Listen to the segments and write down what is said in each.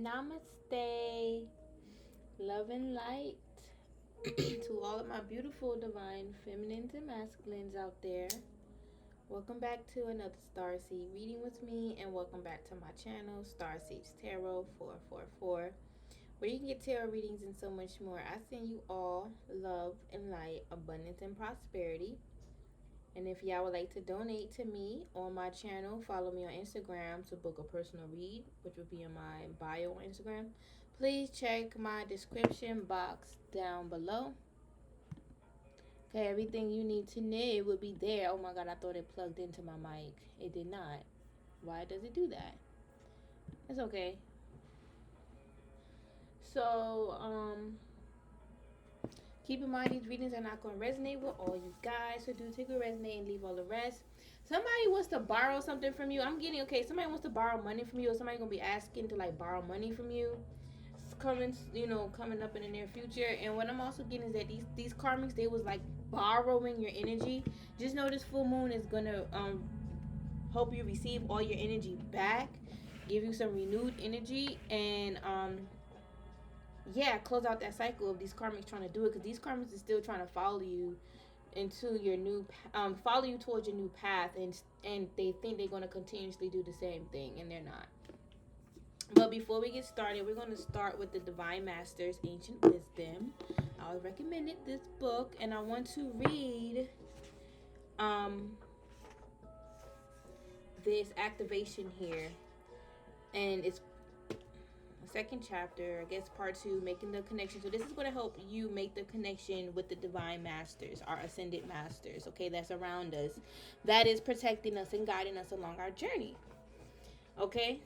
Namaste, love and light to all of my beautiful divine feminines and masculines out there. Welcome back to another Starseed reading with me, and welcome back to my channel, Starseeds Tarot 444, where you can get tarot readings and so much more. I send you all love and light, abundance and prosperity. And if y'all would like to donate to me on my channel, follow me on Instagram to book a personal read, which will be in my bio on Instagram. Please check my description box down below. Okay, everything you need to know will be there. Oh my god, I thought it plugged into my mic. It did not. Why does it do that? It's okay. So, keep in mind these readings are not going to resonate with all you guys. So do take a resonate and leave all the rest. Somebody wants to borrow something from you. I'm getting, okay, somebody wants to borrow money from you, or somebody going to be asking to like borrow money from you. It's coming, coming up in the near future. And what I'm also getting is that these karmics, they was like borrowing your energy. Just know this full moon is going to help you receive all your energy back, give you some renewed energy, and yeah, close out that cycle of these karmics trying to do it, because these karmics is still trying to follow you into your new follow you towards your new path, and they think they're going to continuously do the same thing, and they're not. But before we get started, we're going to start with the Divine Masters Ancient Wisdom. I recommended this book, and I want to read this activation here, and it's second chapter, I guess part 2, making the connection. So this is going to help you make the connection with the divine masters, our ascended masters, okay, that's around us, that is protecting us and guiding us along our journey. Okay,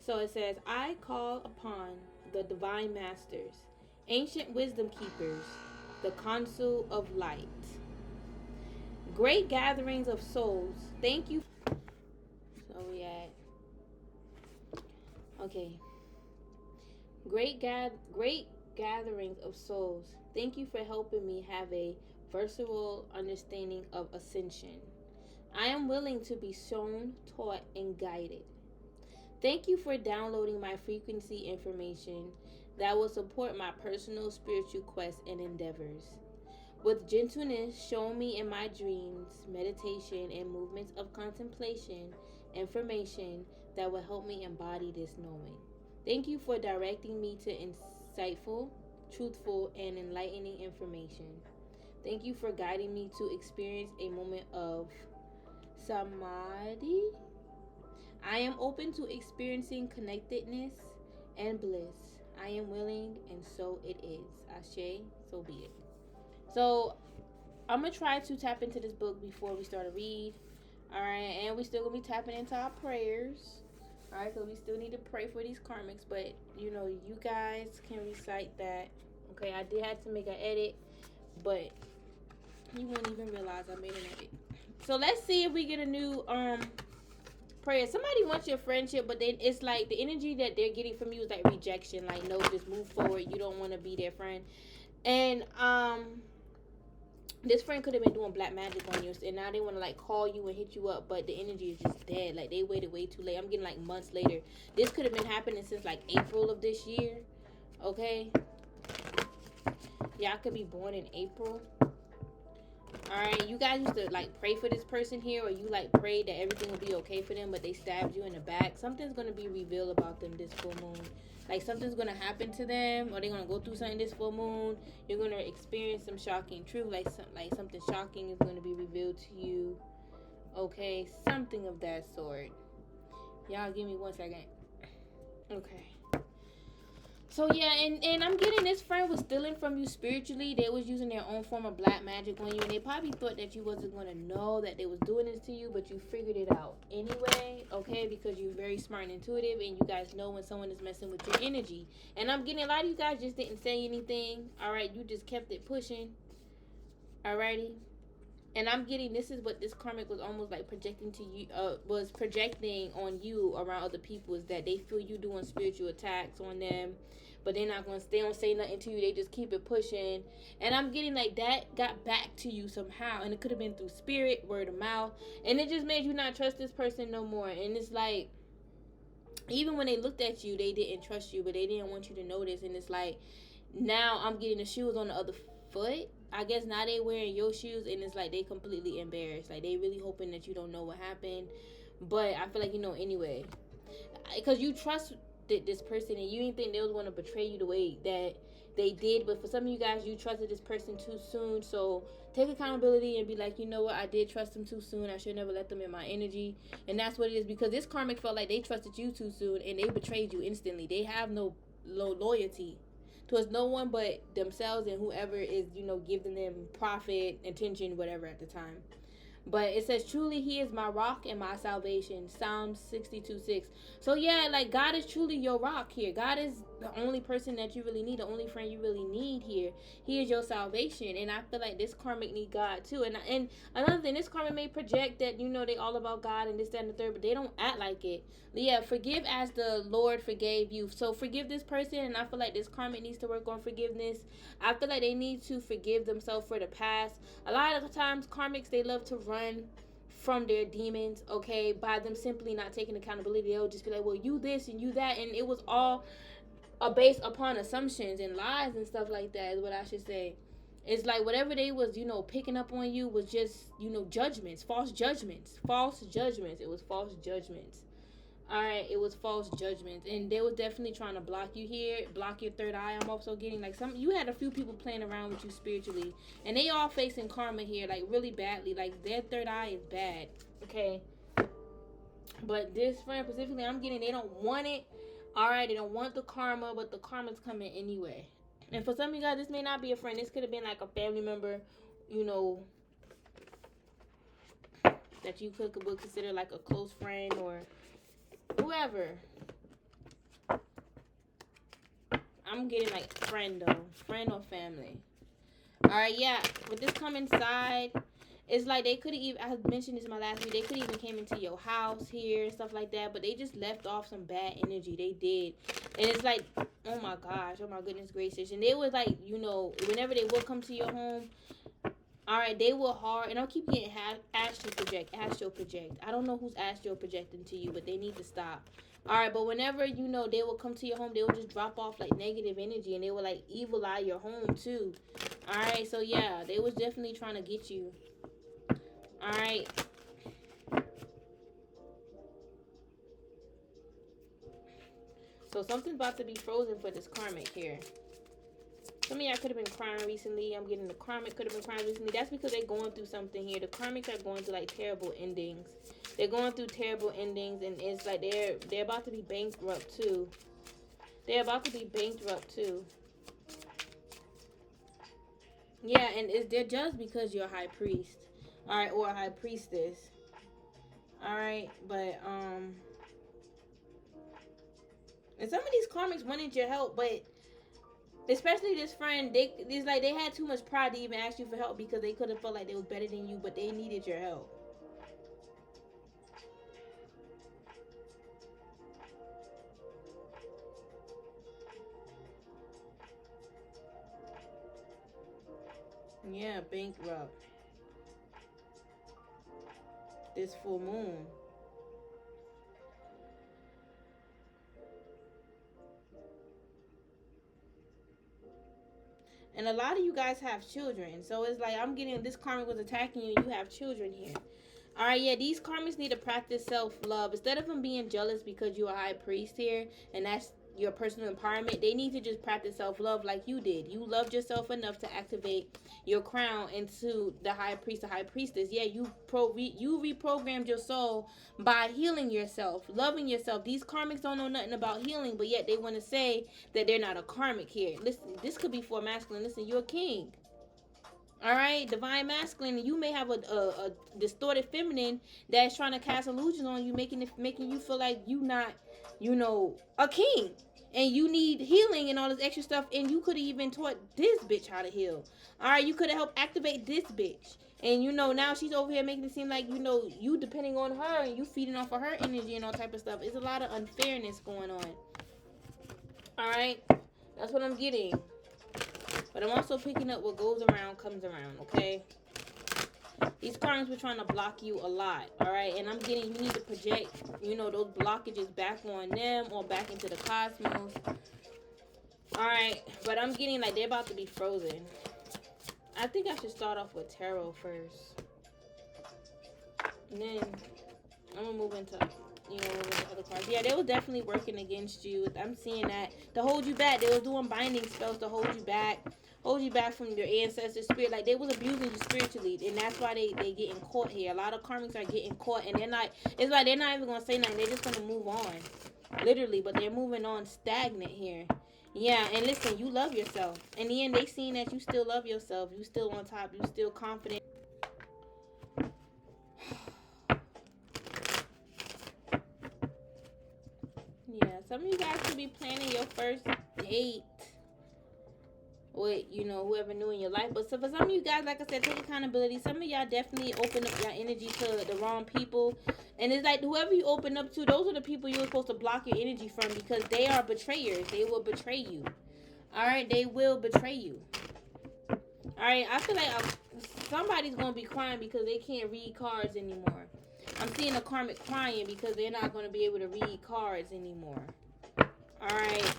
so it says, I call upon the divine masters, ancient wisdom keepers, the council of light, great gatherings of souls, thank you. So we at, okay, great gatherings of souls, thank you for helping me have a versatile understanding of ascension. I am willing to be shown, taught, and guided. Thank you for downloading my frequency information that will support my personal spiritual quests and endeavors. With gentleness, show me in my dreams, meditation, and movements of contemplation information that will help me embody this knowing. Thank you for directing me to insightful, truthful, and enlightening information. Thank you for guiding me to experience a moment of samadhi. I am open to experiencing connectedness and bliss. I am willing, and so it is. Ashe, so be it. So, I'm going to try to tap into this book before we start to read. Alright, and we still going to be tapping into our prayers. Alright, because we still need to pray for these karmics. But, you guys can recite that. Okay, I did have to make an edit, but you won't even realize I made an edit. So, let's see if we get a new prayer. Somebody wants your friendship, but then it's like the energy that they're getting from you is like rejection. Like, no, just move forward. You don't want to be their friend. And, this friend could have been doing black magic on you, and now they want to like call you and hit you up, but the energy is just dead. Like, they waited way too late. I'm getting like months later. This could have been happening since like April of this year. Okay, y'all could be born in April. Alright, you guys used to like pray for this person here, or you like prayed that everything would be okay for them, but they stabbed you in the back. Something's gonna be revealed about them this full moon. Like, something's gonna happen to them, or they're gonna go through something this full moon. You're gonna experience some shocking truth, like something shocking is gonna be revealed to you. Okay, something of that sort. Y'all give me 1 second. Okay. So yeah, and I'm getting this friend was stealing from you spiritually. They was using their own form of black magic on you, and they probably thought that you wasn't gonna know that they was doing this to you, but you figured it out anyway, okay? Because you're very smart and intuitive, and you guys know when someone is messing with your energy. And I'm getting a lot of you guys just didn't say anything. All right, you just kept it pushing. Alrighty. And I'm getting, this is what this karmic was almost like projecting to you, was projecting on you around other people, is that they feel you doing spiritual attacks on them, but they're not going to, they don't say nothing to you, they just keep it pushing. And I'm getting like that got back to you somehow, and it could have been through spirit, word of mouth, and it just made you not trust this person no more. And it's like, even when they looked at you, they didn't trust you, but they didn't want you to notice. And it's like, now I'm getting the shoes on the other foot. I guess now they wearing your shoes, and it's like they completely embarrassed. Like, they really hoping that you don't know what happened. But I feel like you know anyway. Because you trust this person, and you didn't think they was going to betray you the way that they did. But for some of you guys, you trusted this person too soon. So take accountability and be like, you know what, I did trust them too soon. I should never let them in my energy. And that's what it is, because this karmic felt like they trusted you too soon, and they betrayed you instantly. They have no loyalty towards no one but themselves and whoever is, you know, giving them profit, attention, whatever at the time. But it says, truly he is my rock and my salvation. Psalms 62:6. So yeah, like, God is truly your rock here. God is the only person that you really need, the only friend you really need here. He is your salvation. And I feel like this karmic need God too. And another thing, this karmic may project that, you know, they all about God and this, that, and the third, but they don't act like it. Yeah, forgive as the Lord forgave you. So forgive this person, and I feel like this karmic needs to work on forgiveness. I feel like they need to forgive themselves for the past. A lot of the times, karmics, they love to run from their demons, okay, by them simply not taking accountability. They'll just be like, well, you this and you that, and it was all based upon assumptions and lies and stuff like that, is what I should say. It's like whatever they was, you know, picking up on you was just, you know, judgments, false judgments. It was false judgments. Alright, it was false judgments, and they was definitely trying to block you here, block your third eye. I'm also getting like you had a few people playing around with you spiritually, and they all facing karma here, like really badly. Like, their third eye is bad, okay? But this friend specifically, I'm getting, they don't want it. Alright, they don't want the karma, but the karma's coming anyway. And for some of you guys, this may not be a friend. This could have been like a family member, you know, that you would consider like a close friend, or whoever. I'm getting like friend though. Friend or family. Alright, yeah. With this coming side, it's like they could have even, I mentioned this in my last video, they could even came into your house here and stuff like that, but they just left off some bad energy. They did. And it's like, oh my gosh, oh my goodness gracious. And they was like, you know, whenever they will come to your home, alright, they will hard, and I'll keep getting astral project. I don't know who's astral projecting to you, but they need to stop. Alright, but whenever, you know, they will come to your home, they will just drop off like negative energy, and they will like evil eye your home too. Alright, so yeah, they was definitely trying to get you. Alright. So something's about to be frozen for this karmic here. Some of y'all could have been crying recently. I'm getting the karmic could have been crying recently. That's because they're going through something here. The karmics are going through like terrible endings. They're going through terrible endings, and it's like they're about to be bankrupt too. They're about to be bankrupt too. Yeah, and they're just because you're a high priest. Alright, or a high priestess. Alright, but and some of these karmics wanted your help, but especially this friend, it's like they had too much pride to even ask you for help, because they could have felt like they was better than you, but they needed your help. Yeah, bankrupt. This full moon. And a lot of you guys have children. So it's like, I'm getting this karmic was attacking you, and you have children here. Alright, yeah, these karmics need to practice self-love. Instead of them being jealous because you're a high priest here, and that's your personal empowerment, they need to just practice self-love like you did. You loved yourself enough to activate your crown into the high priest, the high priestess. Yeah, you reprogrammed your soul by healing yourself, loving yourself. These karmics don't know nothing about healing, but yet they want to say that they're not a karmic here. Listen, this could be for masculine. Listen, you're a king. Alright, divine masculine, you may have a distorted feminine that's trying to cast illusions on you, making you feel like you not, you know, a king, and you need healing and all this extra stuff. And you could have even taught this bitch how to heal. Alright, you could have helped activate this bitch, and you know, now she's over here making it seem like, you know, you depending on her and you feeding off of her energy and all type of stuff. It's a lot of unfairness going on. Alright, that's what I'm getting. But I'm also picking up what goes around comes around, okay? These karmics were trying to block you a lot, all right? And I'm getting, you need to project, you know, those blockages back on them or back into the cosmos. All right, but I'm getting like they're about to be frozen. I think I should start off with tarot first. And then I'm gonna move into, you know, with the other cards. Yeah, they were definitely working against you. I'm seeing that. To hold you back. They were doing binding spells to hold you back. Hold you back from your ancestors' spirit. Like, they was abusing you spiritually. And that's why they getting caught here. A lot of karmics are getting caught. And they're not, it's like they're not even going to say nothing. They're just going to move on. Literally. But they're moving on stagnant here. Yeah, and listen, you love yourself. In the end, they seen that you still love yourself. You still on top. You still confident. Yeah, some of you guys could be planning your first date with, you know, whoever new in your life. But so for some of you guys, like I said, take accountability. Some of y'all definitely open up your energy to the wrong people. And it's like whoever you open up to, those are the people you're supposed to block your energy from, because they are betrayers. They will betray you. All right, they will betray you. All right, I feel like somebody's going to be crying because they can't read cards anymore. I'm seeing a karmic crying because they're not going to be able to read cards anymore. All right.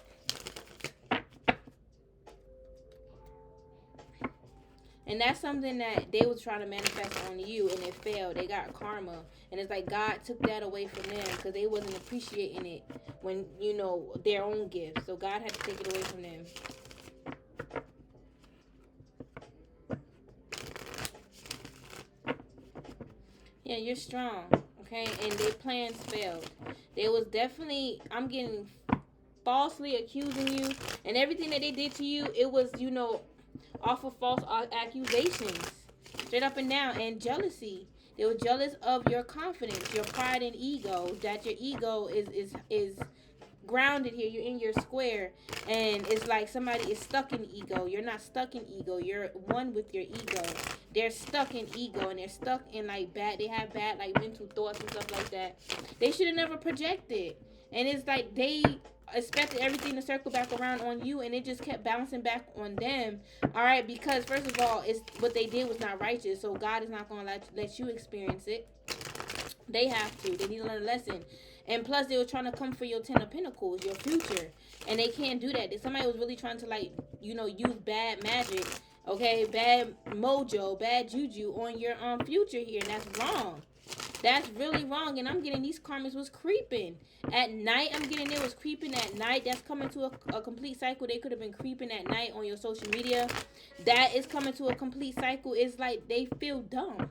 And that's something that they was trying to manifest on you, and it failed. They got karma. And it's like God took that away from them because they wasn't appreciating it when, you know, their own gifts. So God had to take it away from them. Yeah, you're strong, okay? And their plans failed. They was definitely, I'm getting falsely accusing you. And everything that they did to you, it was, you know, off of false accusations, straight up and down, and jealousy. They were jealous of your confidence, your pride and ego, that your ego is grounded here. You're in your square, and it's like somebody is stuck in ego. You're not stuck in ego. You're one with your ego. They're stuck in ego, and they're stuck in like they have bad like mental thoughts and stuff like that. They should have never projected. And it's like they expected everything to circle back around on you, and it just kept bouncing back on them. All right, because first of all, it's what they did was not righteous, so God is not going to let you experience it. They have to. They need to learn a lesson. And plus, they were trying to come for your 10 of Pentacles, your future, and they can't do that. Somebody was really trying to, like, you know, use bad magic, okay, bad mojo, bad juju on your future here, and that's wrong. That's really wrong. And I'm getting these karmas was creeping at night. I'm getting it was creeping at night. That's coming to a complete cycle. They could have been creeping at night on your social media. That is coming to a complete cycle. It's like they feel dumb.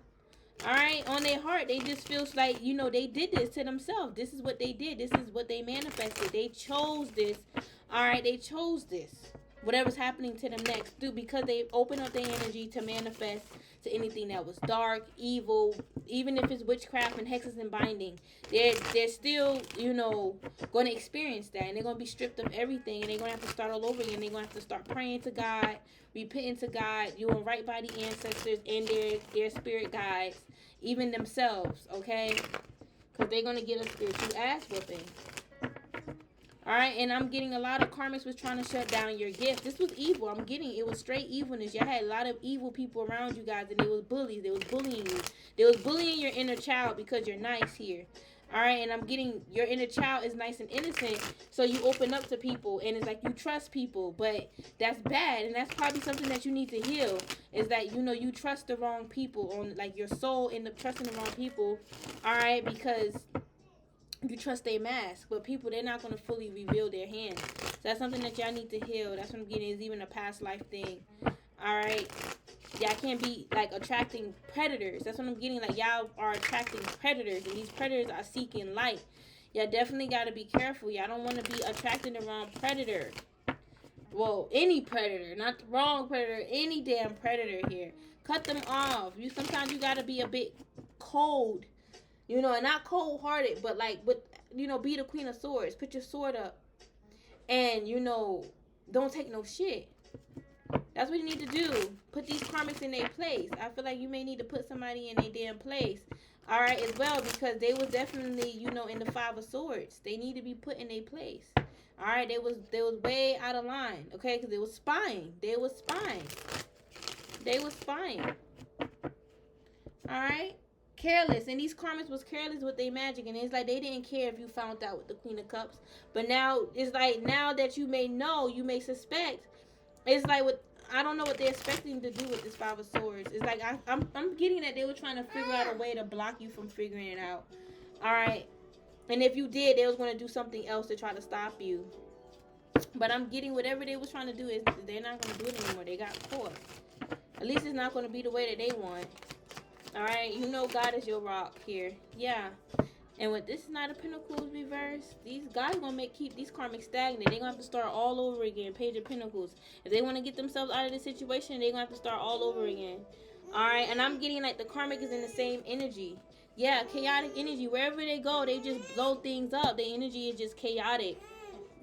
All right, on their heart, they just feels like, you know, they did this to themselves. This is what they did. This is what they manifested. They chose this. All right, they chose this. Whatever's happening to them next, because they open up their energy to manifest to anything that was dark, evil, even if it's witchcraft and hexes and binding. They're still, you know, going to experience that, and they're going to be stripped of everything, and they're going to have to start all over again. They're going to have to start praying to God, repenting to God, doing right by the ancestors and their spirit guides, even themselves, okay? Because they're going to get a spiritual ass whooping. All right, and I'm getting a lot of karmics was trying to shut down your gift. This was evil. I'm getting it was straight evilness. Y'all had a lot of evil people around you guys, and they was bullies. They was bullying you. They was bullying your inner child because you're nice here. All right, and I'm getting your inner child is nice and innocent, so you open up to people, and it's like you trust people, but that's bad, and that's probably something that you need to heal. Is that, you know, you trust the wrong people, on like your soul end up trusting the wrong people. All right, because you trust their mask, but people, they're not going to fully reveal their hands. So that's something that y'all need to heal. That's what I'm getting, is even a past life thing. All right, y'all can't be like attracting predators. That's what I'm getting. Like, y'all are attracting predators, and these predators are seeking light. Y'all definitely got to be careful. Y'all don't want to be attracting the wrong predator. Well, any predator, not the wrong predator, any damn predator here. Cut them off. Sometimes you got to be a bit cold. You know, and not cold-hearted, but like, you know, be the Queen of Swords. Put your sword up. And, you know, don't take no shit. That's what you need to do. Put these karmics in their place. I feel like you may need to put somebody in their damn place. All right, as well, because they was definitely, you know, in the Five of Swords. They need to be put in their place. All right, they was way out of line, okay, because they was spying. They was spying. They was spying. All right. Careless. And these karmics was careless with their magic. And it's like they didn't care if you found out with the Queen of Cups. But now, it's like now that you may know, you may suspect. It's like what I don't know what they're expecting to do with this Five of Swords. It's like I'm getting that they were trying to figure out a way to block you from figuring it out. All right. And if you did, they was going to do something else to try to stop you. But I'm getting whatever they was trying to do is they're not going to do it anymore. They got caught. At least it's not going to be the way that they want. All right. You know God is your rock here. Yeah. And with this Knight of Pentacles reverse, these guys going to keep these karmics stagnant. They're going to have to start all over again. Page of Pentacles. If they want to get themselves out of this situation, they're going to have to start all over again. All right. And I'm getting like the karmic is in the same energy. Yeah, chaotic energy. Wherever they go, they just blow things up. Their energy is just chaotic.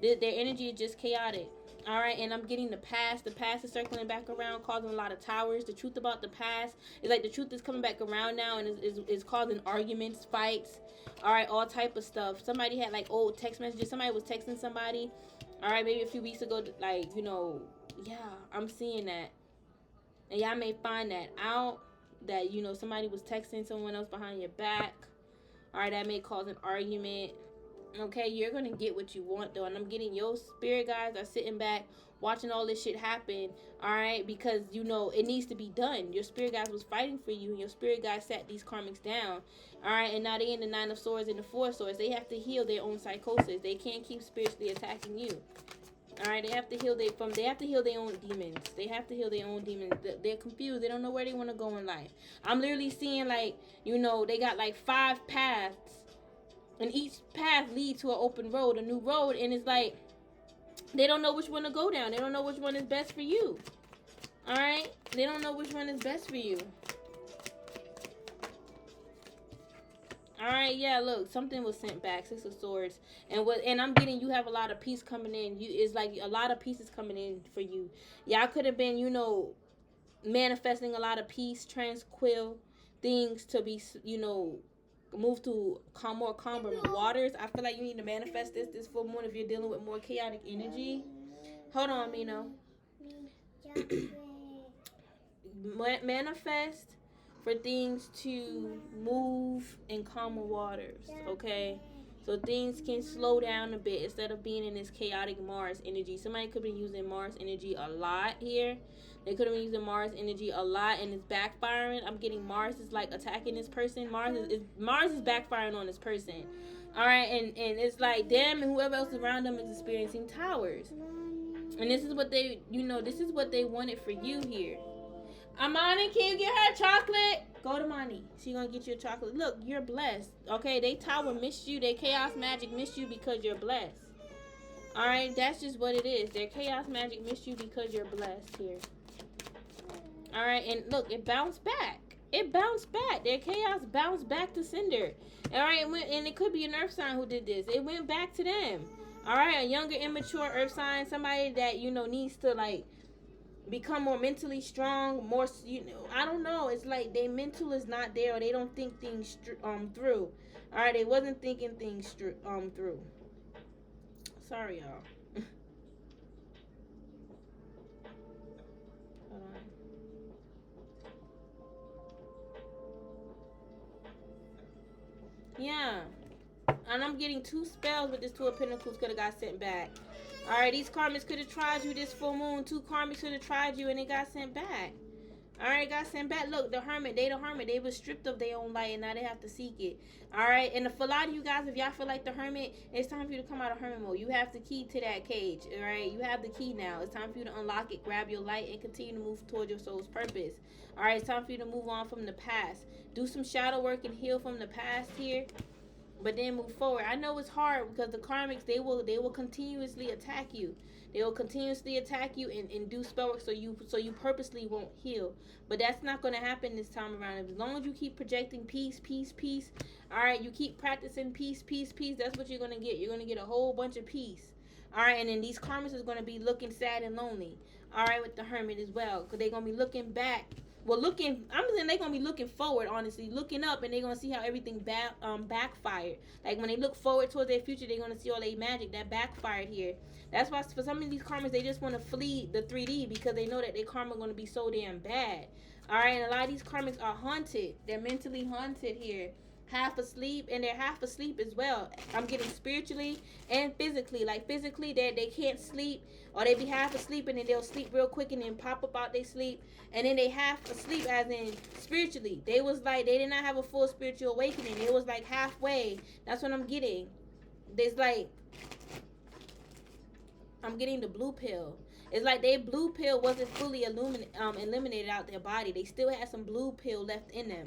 Their energy is just chaotic. All right, and I'm getting the past. The past is circling back around, causing a lot of towers. The truth about the past is like the truth is coming back around now and is causing arguments, fights. All right, all type of stuff. Somebody had like old text messages. Somebody was texting somebody. All right, maybe a few weeks ago, like, you know, yeah, I'm seeing that. And y'all may find that out, that, you know, somebody was texting someone else behind your back. All right, that may cause an argument. Okay, you're going to get what you want, though. And I'm getting your spirit guides are sitting back watching all this shit happen. All right, because, you know, it needs to be done. Your spirit guides was fighting for you. And your spirit guides sat these karmics down. All right, and now they in the Nine of Swords and the Four of Swords. They have to heal their own psychosis. They can't keep spiritually attacking you. All right, they have to heal their own demons. They have to heal their own demons. They're confused. They don't know where they want to go in life. I'm literally seeing, like, you know, they got like 5 paths. And each path leads to an open road, a new road. And it's like, they don't know which one to go down. They don't know which one is best for you. All right? They don't know which one is best for you. All right, yeah, look, something was sent back, 6 of Swords. And I'm getting you have a lot of peace coming in. It's like a lot of peace is coming in for you. Y'all could have been, you know, manifesting a lot of peace, tranquil things to be, you know, move to more calmer waters. I feel like you need to manifest this full moon if you're dealing with more chaotic energy. Hold on, Mino. Manifest for things to move in calmer waters, okay? So things can slow down a bit instead of being in this chaotic Mars energy. Somebody could be using Mars energy a lot here. They could have been using Mars energy a lot and it's backfiring. I'm getting Mars is like attacking this person. Mars is backfiring on this person. All right, and it's like them and whoever else around them is experiencing towers. And this is what they, you know, this is what they wanted for you here. Amani, can you get her chocolate? Go to Mani. She gonna get you a chocolate. Look, you're blessed. Okay, they tower missed you. They chaos magic missed you because you're blessed. All right, that's just what it is. Their chaos magic missed you because you're blessed here. All right, and look, it bounced back. It bounced back. Their chaos bounced back to sender. All right, and it could be an earth sign who did this. It went back to them. All right, a younger, immature earth sign, somebody that, you know, needs to, like, become more mentally strong, more, you know, I don't know. It's like their mental is not there, or they don't think things through. All right, they wasn't thinking things through. Sorry, y'all. Hold on. Yeah. And I'm getting 2 spells with this 2 of Pentacles could have got sent back. All right, these karmics could have tried you this full moon. 2 karmics could have tried you and it got sent back. All right, got sent back. Look, the hermit. They were stripped of their own light and now they have to seek it. All right, and for a lot of you guys, if y'all feel like the hermit, it's time for you to come out of hermit mode. You have the key to that cage. All right, you have the key now. It's time for you to unlock it, grab your light, and continue to move towards your soul's purpose. All right, it's time for you to move on from the past. Do some shadow work and heal from the past here. But then move forward. I know it's hard because the karmics, they will continuously attack you. They will continuously attack you and do spell work so you purposely won't heal. But that's not going to happen this time around. As long as you keep projecting peace, peace, peace. All right, you keep practicing peace, peace, peace. That's what you're going to get. You're going to get a whole bunch of peace. All right, and then these karmics is going to be looking sad and lonely. All right, with the hermit as well. Because they're going to be looking back well, I'm saying they're gonna be looking forward, honestly, looking up, and they're gonna see how everything backfired. Like when they look forward towards their future, they're gonna see all their magic that backfired here. That's why for some of these karmas, they just want to flee the 3D because they know that their karma gonna be so damn bad. All right, and a lot of these karmics are haunted. They're mentally haunted here, half asleep, and they're half asleep as well. I'm getting spiritually and physically. Like physically, they can't sleep, or they be half asleep and then they'll sleep real quick and then pop up out they sleep, and then they half asleep as in spiritually. They was like they did not have a full spiritual awakening. It was like halfway. That's what I'm getting. There's like I'm getting the blue pill. It's like their blue pill wasn't fully eliminated out their body. They still had some blue pill left in them.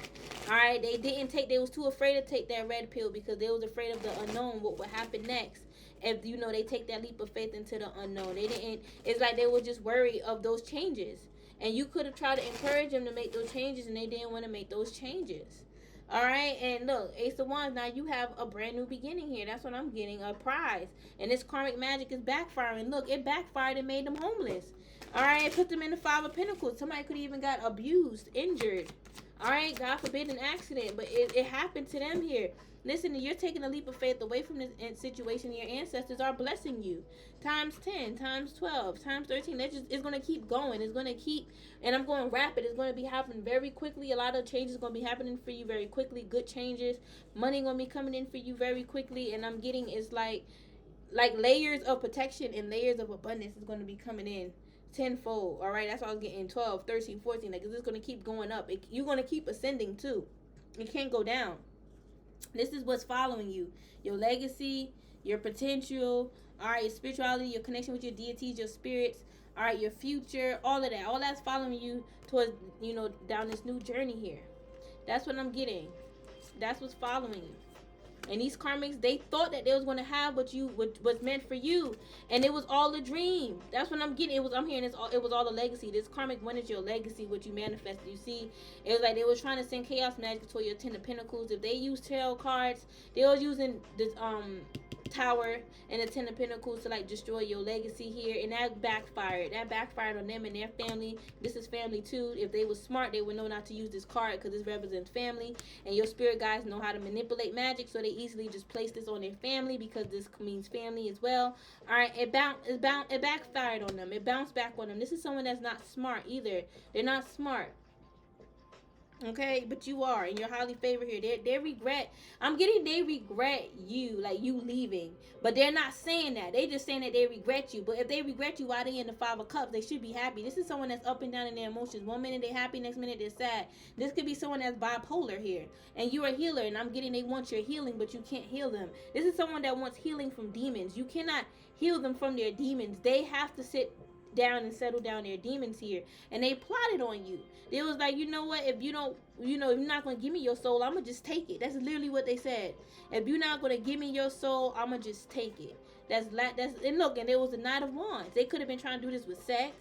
All right, they didn't take. They was too afraid to take that red pill because they was afraid of the unknown. What would happen next? If they take that leap of faith into the unknown. They didn't. It's like they were just worried of those changes. And you could have tried to encourage them to make those changes, and they didn't want to make those changes. All right, and look, Ace of Wands. Now you have a brand new beginning here. That's what I'm getting, a prize. And this karmic magic is backfiring. Look, it backfired and made them homeless. All right, it put them in the 5 of Pentacles. Somebody could even got abused, injured. All right, God forbid an accident, but it happened to them here. Listen, you're taking a leap of faith away from this situation. Your ancestors are blessing you. Times 10, times 12, times 13. It's going to keep going. It's going to keep, and I'm going rapid. It's going to be happening very quickly. A lot of changes going to be happening for you very quickly. Good changes. Money going to be coming in for you very quickly. And I'm getting is like layers of protection and layers of abundance is going to be coming in tenfold. All right, that's why I was getting 12, 13, 14. Like, it's going to keep going up. You're going to keep ascending too. You can't go down. This is what's following you. Your legacy, your potential, all right, your spirituality, your connection with your deities, your spirits, all right, your future, all of that. All that's following you towards, down this new journey here. That's what I'm getting. That's what's following you. And these karmics, they thought that they was going to have what was meant for you, and it was all a dream. That's what I'm getting. I'm hearing it was all a legacy. This karmic wanted your legacy, what you manifested. You see, it was like they was trying to send chaos magic to your 10 of Pentacles. If they use tarot cards, they was using this Tower and the 10 of Pentacles to like destroy your legacy here, and that backfired. That backfired on them and their family. This is family too. If they were smart, they would know not to use this card because this represents family, and your spirit guides know how to manipulate magic, so they easily just place this on their family because this means family as well. All right, it backfired on them. It bounced back on them. This is someone that's not smart either. They're not smart. Okay, but you are, and you're highly favored here. They regret. I'm getting they regret you, like you leaving, but they're not saying that. They just saying that they regret you. But if they regret you, why they in the 5 of Cups? They should be happy. This is someone that's up and down in their emotions. One minute they're happy, next minute they're sad. This could be someone that's bipolar here, and you're a healer, and I'm getting they want your healing, but you can't heal them. This is someone that wants healing from demons. You cannot heal them from their demons. They have to sit down and settle down their demons here, and they plotted on you. They was like, you know what, if you don't, if you're not gonna give me your soul, I'm gonna just take it. That's literally what they said. If you're not gonna give me your soul, I'm gonna just take it. And look, and there was the Knight of Wands. They could have been trying to do this with sex.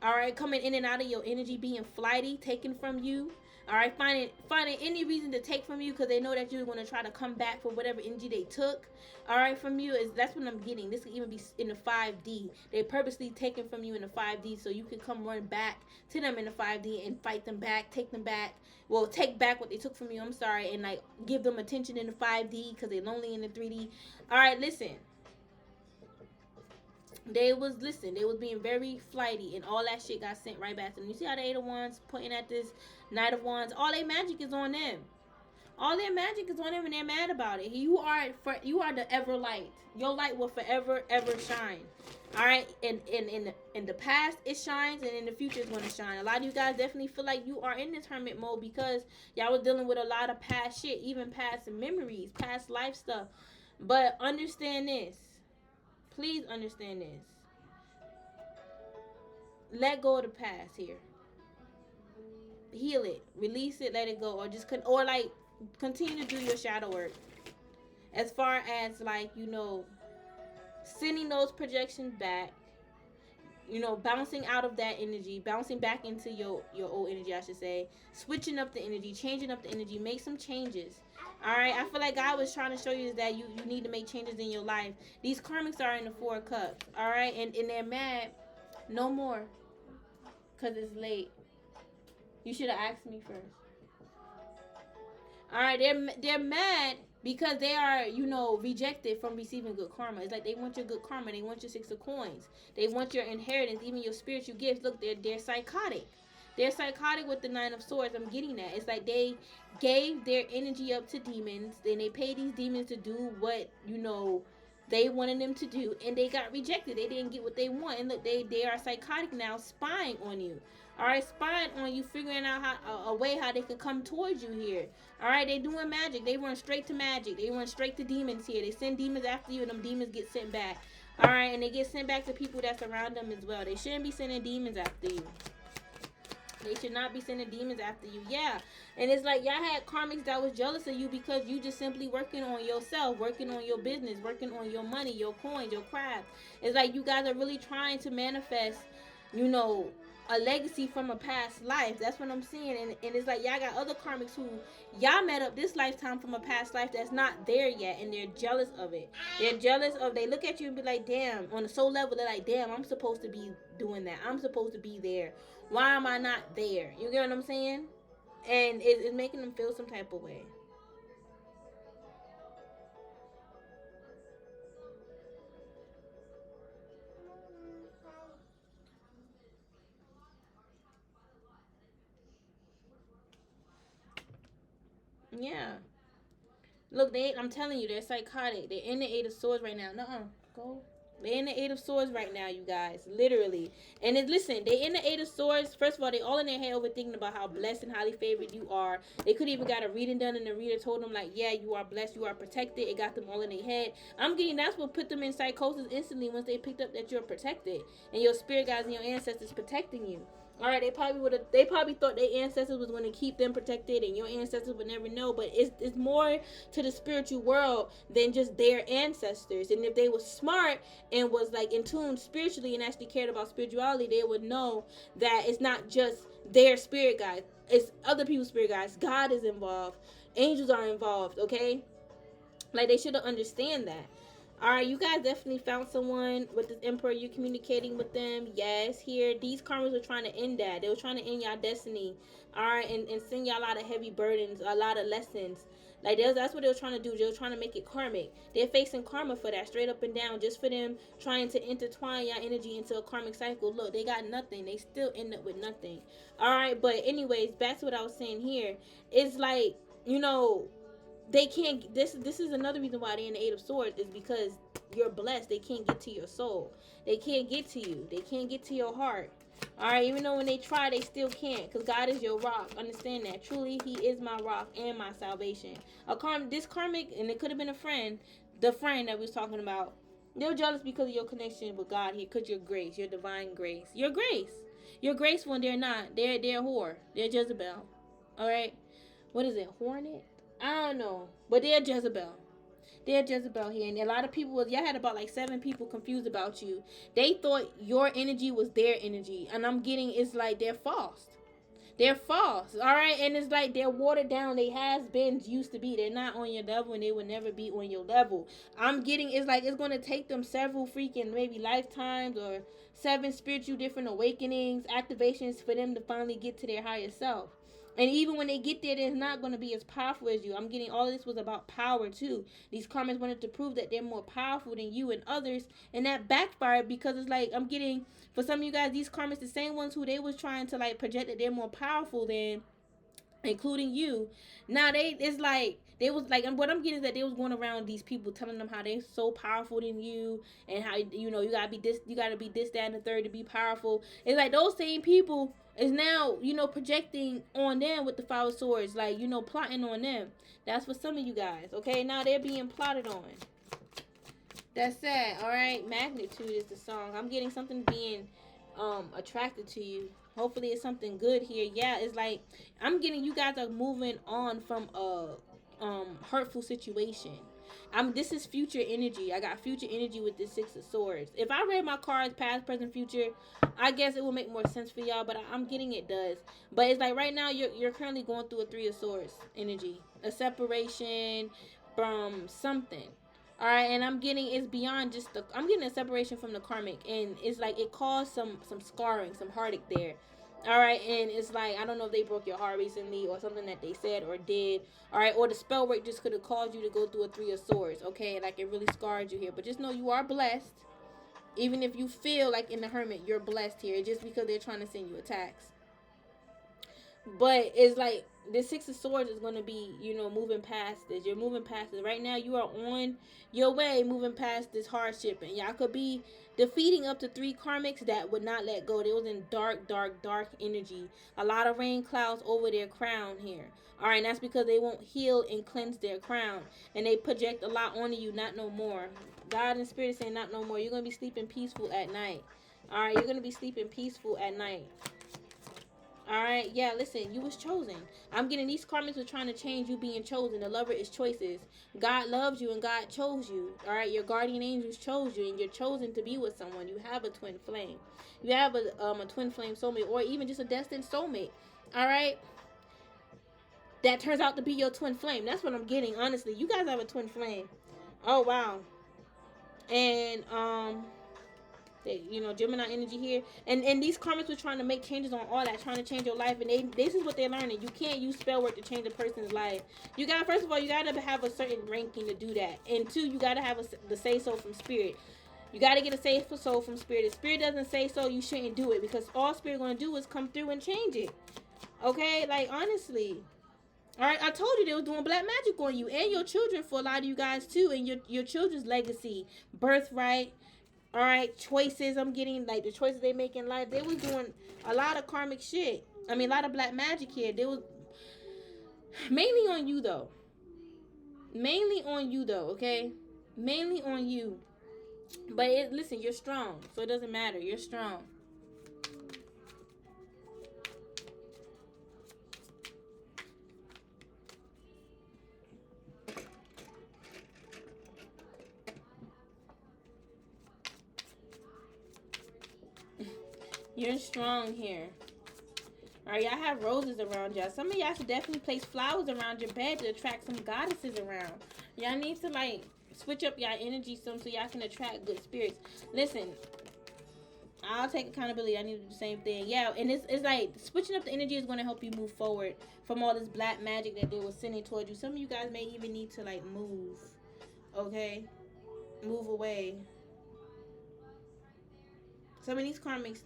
All right, coming in and out of your energy, being flighty, taken from you. All right, finding any reason to take from you because they know that you're going to try to come back for whatever energy they took. All right, from you. That's what I'm getting. This could even be in the 5D. They purposely taken from you in the 5D so you can come run back to them in the 5D and fight them back, take them back. Well, take back what they took from you. I'm sorry, and like give them attention in the 5D because they're lonely in the 3D. All right, listen. They was being very flighty, and all that shit got sent right back to them. You see how the 8 of Wands pointing at this Knight of Wands? All their magic is on them. All their magic is on them, and they're mad about it. You are the ever light. Your light will forever ever shine. All right, in the past it shines, and in the future it's going to shine. A lot of you guys definitely feel like you are in this hermit mode because y'all was dealing with a lot of past shit, even past memories, past life stuff. But understand this. Please understand this. Let go of the past here. Heal it, release it, let it go, or just continue to do your shadow work. As far as sending those projections back, bouncing out of that energy, bouncing back into your old energy, I should say, switching up the energy, changing up the energy, make some changes. All right, I feel like God was trying to show you is that you need to make changes in your life. These karmics are in the 4 of Cups, all right, and they're mad. No more, because it's late. You should have asked me first. All right, they're mad because they are, you know, rejected from receiving good karma. It's like they want your good karma. They want your 6 of coins. They want your inheritance, even your spiritual gifts. Look, they're psychotic. They're psychotic with the 9 of swords. I'm getting that. It's like they gave their energy up to demons. Then they paid these demons to do what, you know, they wanted them to do, and they got rejected. They didn't get what they want, and look, they are psychotic now, spying on you. All right, spying on you, figuring out how a way how they could come towards you here. All right, they doing magic. They run straight to magic. They run straight to demons here. They send demons after you, and them demons get sent back. All right, and they get sent back to people that's around them as well. They shouldn't be sending demons after you. They should not be sending demons after you. Yeah. And it's like y'all had karmics that was jealous of you because you just simply working on yourself, working on your business, working on your money, your coins, your craft. It's like you guys are really trying to manifest, you know, a legacy from a past life. That's what I'm seeing. And it's like y'all got other karmics who y'all met up this lifetime from a past life that's not there yet, and they're jealous of it. They're jealous of, they look at you and be like, damn, on a soul level, they're like, damn, I'm supposed to be doing that. I'm supposed to be there. Why am I not there? You get what I'm saying? And it's making them feel some type of way. Yeah. Look, I'm telling you, they're psychotic. They're in the 8 of swords right now. Nuh-uh. Go. They're in the 8 of swords right now, you guys. Literally. And listen, they in the 8 of swords. First of all, they all in their head overthinking about how blessed and highly favored you are. They could even got a reading done, and the reader told them, like, yeah, you are blessed, you are protected. It got them all in their head. I'm getting, that's what put them in psychosis instantly once they picked up that you're protected. And your spirit guides and your ancestors protecting you. All right, they probably would have. They probably thought their ancestors was going to keep them protected, and your ancestors would never know. But it's more to the spiritual world than just their ancestors. And if they were smart and was like in tune spiritually and actually cared about spirituality, they would know that it's not just their spirit guides. It's other people's spirit guides. God is involved. Angels are involved. Okay, like they should understand that. All right, you guys definitely found someone with this emperor. You're communicating with them. Yes, here. These karmas were trying to end that. They were trying to end y'all destiny. All right, and send y'all a lot of heavy burdens, a lot of lessons. Like, that's what they were trying to do. They were trying to make it karmic. They're facing karma for that, straight up and down, just for them trying to intertwine y'all energy into a karmic cycle. Look, they got nothing. They still end up with nothing. All right, but anyways, back to what I was saying here. It's like, you know, they can't, this is another reason why they're in the 8 of swords, is because you're blessed. They can't get to your soul. They can't get to you. They can't get to your heart. All right, even though when they try, they still can't, because God is your rock. Understand that. Truly, he is my rock and my salvation. This karmic, and it could have been a friend, the friend that we was talking about, they're jealous because of your connection with God here, because your grace, your divine grace, your grace. You're graceful, and they're not. They're whore. They're Jezebel. All right, what is it, hornet? I don't know, but they're Jezebel. They're Jezebel here, and a lot of people, y'all had about like 7 people confused about you. They thought your energy was their energy, and I'm getting, it's like they're false. They're false, all right? And it's like they're watered down. They has-beens used to be. They're not on your level, and they will never be on your level. I'm getting, it's like it's going to take them several freaking maybe lifetimes or 7 spiritual different awakenings, activations for them to finally get to their higher self. And even when they get there, they're not going to be as powerful as you. I'm getting, all of this was about power too. These karmas wanted to prove that they're more powerful than you and others, and that backfired, because it's like, I'm getting, for some of you guys, these karmas, the same ones who they was trying to like project that they're more powerful than, including you. Now it's like they was like, and what I'm getting is that they was going around these people telling them how they're so powerful than you, and how, you know, you gotta be this, that, and the third to be powerful. It's like those same people is now, you know, projecting on them with the 5 of swords, like, you know, plotting on them. That's for some of you guys. Okay, now they're being plotted on. That's sad. All right, magnitude is the song. I'm getting something being attracted to you. Hopefully it's something good here. Yeah, it's like I'm getting, you guys are moving on from a hurtful situation. This is future energy. I got future energy with this 6 of swords. If I read my cards past, present, future, I guess it will make more sense for y'all, but I'm getting it does. But it's like right now you're currently going through a 3 of swords energy, a separation from something. All right, and I'm getting, it's beyond just I'm getting a separation from the karmic, and it's like it caused some scarring, some heartache there. All right, and it's like, I don't know if they broke your heart recently or something that they said or did. All right, or the spell work just could have caused you to go through a 3 of Swords. Okay, like it really scarred you here, but just know you are blessed. Even if you feel like in the Hermit, you're blessed here, just because they're trying to send you attacks. But it's like the 6 of Swords is going to be, moving past this. You're moving past it. Right now, you are on your way, moving past this hardship. And y'all could be defeating up to 3 karmics that would not let go. They was in dark, dark, dark energy. A lot of rain clouds over their crown here. All right, and that's because they won't heal and cleanse their crown. And they project a lot onto you, not no more. God and Spirit is saying not no more. You're going to be sleeping peaceful at night. All right, you're going to be sleeping peaceful at night. All right, yeah, listen, you was chosen. I'm getting these karmics were trying to change you being chosen. The lover is choices. God loves you and God chose you. All right, your guardian angels chose you and you're chosen to be with someone. You have a twin flame. You have a twin flame soulmate, or even just a destined soulmate. All right, that turns out to be your twin flame. That's what I'm getting, honestly. You guys have a twin flame. Oh, wow. And, Gemini energy here, and these karmics were trying to make changes on all that, trying to change your life, and this is what they're learning. You can't use spell work to change a person's life. You got, first of all, you gotta have a certain ranking to do that, and two, you gotta have the say so from Spirit. You gotta get a say so from Spirit. If Spirit doesn't say so, you shouldn't do it, because all Spirit gonna do is come through and change it. Okay, like honestly. All right, I told you they was doing black magic on you and your children, for a lot of you guys too, and your children's legacy, birthright. All right, choices. I'm getting like the choices they make in life. They was doing a lot of karmic shit. I mean, a lot of black magic here. They was mainly on you though. Mainly on you though. Okay, mainly on you. But listen, you're strong, so it doesn't matter. You're strong. You're strong here. All right, y'all have roses around y'all. Some of y'all should definitely place flowers around your bed to attract some goddesses around. Y'all need to like switch up y'all energy some so y'all can attract good spirits. Listen, I'll take accountability. I need to do the same thing. Yeah, and it's like switching up the energy is going to help you move forward from all this black magic that they were sending towards you. Some of you guys may even need to like move. Okay, move away. Some of these karmics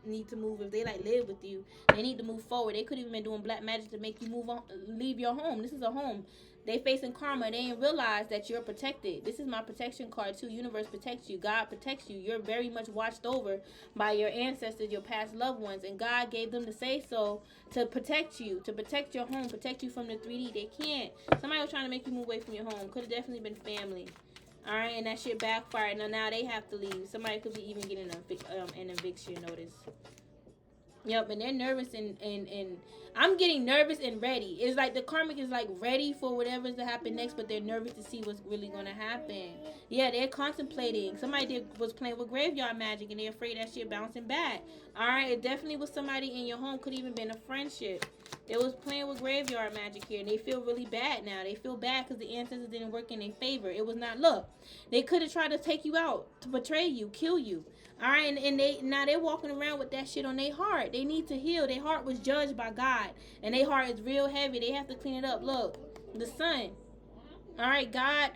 need to move. If they like live with you, they need to move forward. They could even been doing black magic to make you move on, leave your home. This is a home. They facing karma. They ain't realize that you're protected. This is my protection card too. Universe protects you. God protects you. You're very much watched over by your ancestors, your past loved ones, and God gave them to say so to protect you, to protect your home, protect you from the 3D. They can't. Somebody was trying to make you move away from your home. Could have definitely been family. All right, and that shit backfired. Now they have to leave. Somebody could be even getting an eviction notice. Yep, and they're nervous and I'm getting nervous and ready. It's like the karmic is like ready for whatever's to happen next, but they're nervous to see what's really gonna happen. Yeah, they're contemplating. Somebody was playing with graveyard magic and they're afraid that shit bouncing back. All right, it definitely was somebody in your home. Could even been a friendship. They was playing with graveyard magic here, and they feel really bad now. They feel bad because the ancestors didn't work in their favor. It was not, look, they could have tried to take you out, to betray you, kill you. All right, and they're walking around with that shit on their heart. They need to heal. Their heart was judged by God, and their heart is real heavy. They have to clean it up. Look, the sun. All right, God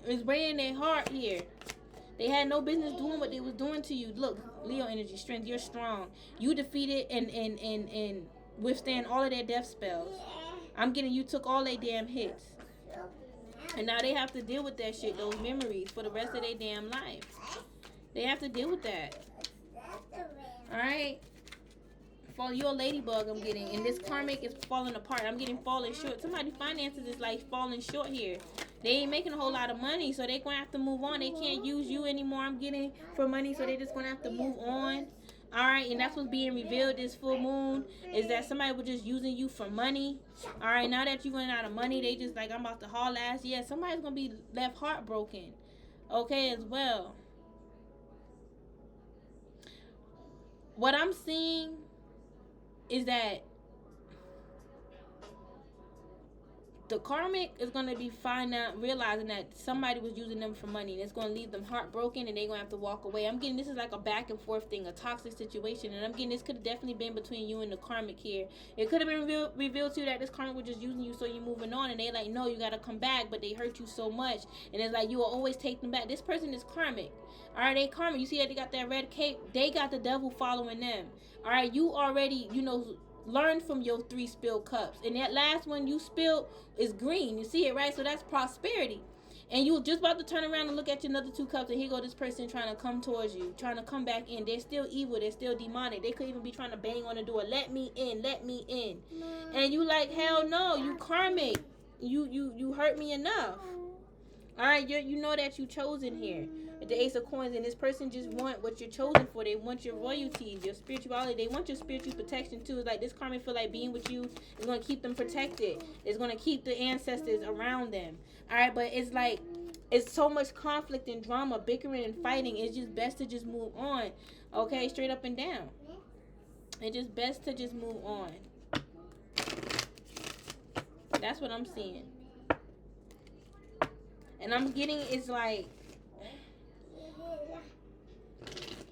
is weighing their heart here. They had no business doing what they was doing to you. Look, Leo energy, strength. You're strong. You defeated and withstand all of their death spells. I'm getting you took all their damn hits. And now they have to deal with that shit, those memories, for the rest of their damn life. They have to deal with that. Alright? For your ladybug I'm getting. And this karmic is falling apart. I'm getting falling short. Somebody's finances is like falling short here. They ain't making a whole lot of money, so they're going to have to move on. They can't use you anymore, I'm getting, for money, so they're just going to have to move on. Alright, and that's what's being revealed this full moon, is that somebody was just using you for money. Alright, now that you running out of money, they just like, I'm about to haul ass. Yeah, somebody's going to be left heartbroken. Okay, as well. What I'm seeing is that the karmic is going to be realizing that somebody was using them for money, and it's going to leave them heartbroken, and they're going to have to walk away. I'm getting this is like a back and forth thing, a toxic situation, and I'm getting this could have definitely been between you and the karmic here. It could have been revealed to you that this karmic was just using you, so you're moving on, and they like, no, you got to come back, but they hurt you so much, and it's like you will always take them back. This person is karmic. All right, they karmic. You see that they got that red cape? They got the devil following them. All right, you already, learn from your 3 spilled cups, and that last one you spilled is green. You see it, right? So that's prosperity. And you were just about to turn around and look at your another 2 cups, and here go this person trying to come towards you, trying to come back in. They're still evil. They're still demonic. They could even be trying to bang on the door. Let me in. Let me in. And you like, hell no. You karmic. You hurt me enough. All right, you know that you chosen here. The Ace of Coins, and this person just want what you're chosen for. They want your royalties, your spirituality. They want your spiritual protection too. It's like this karmic feel like being with you is going to keep them protected. It's going to keep the ancestors around them. All right, but it's like it's so much conflict and drama, bickering and fighting. It's just best to just move on. Okay, straight up and down. It's just best to just move on. That's what I'm seeing. And I'm getting it's like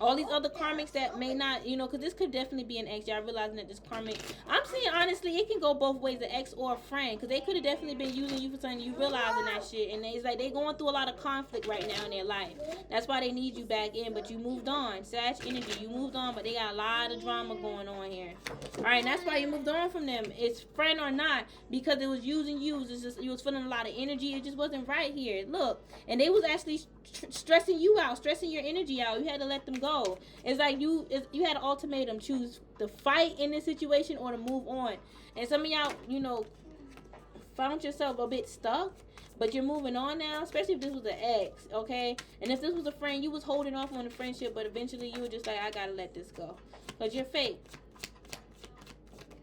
all these other karmics that may not, because this could definitely be an ex. Y'all realizing that this karmic, I'm seeing honestly, it can go both ways, an ex or a friend, because they could have definitely been using you for something. You realizing that shit, and it's like they going through a lot of conflict right now in their life. That's why they need you back in, but you moved on. Sag energy, you moved on, but they got a lot of drama going on here. All right, and that's why you moved on from them. It's friend or not, because it was using you. It's just you was feeling a lot of energy. It just wasn't right here. Look, and they was actually stressing you out, stressing your energy out. You had to let them go. It's like you had an ultimatum: choose to fight in this situation or to move on. And some of y'all, found yourself a bit stuck, but you're moving on now. Especially if this was an ex, okay? And if this was a friend, you was holding off on the friendship, but eventually you were just like, I gotta let this go, because you're fake.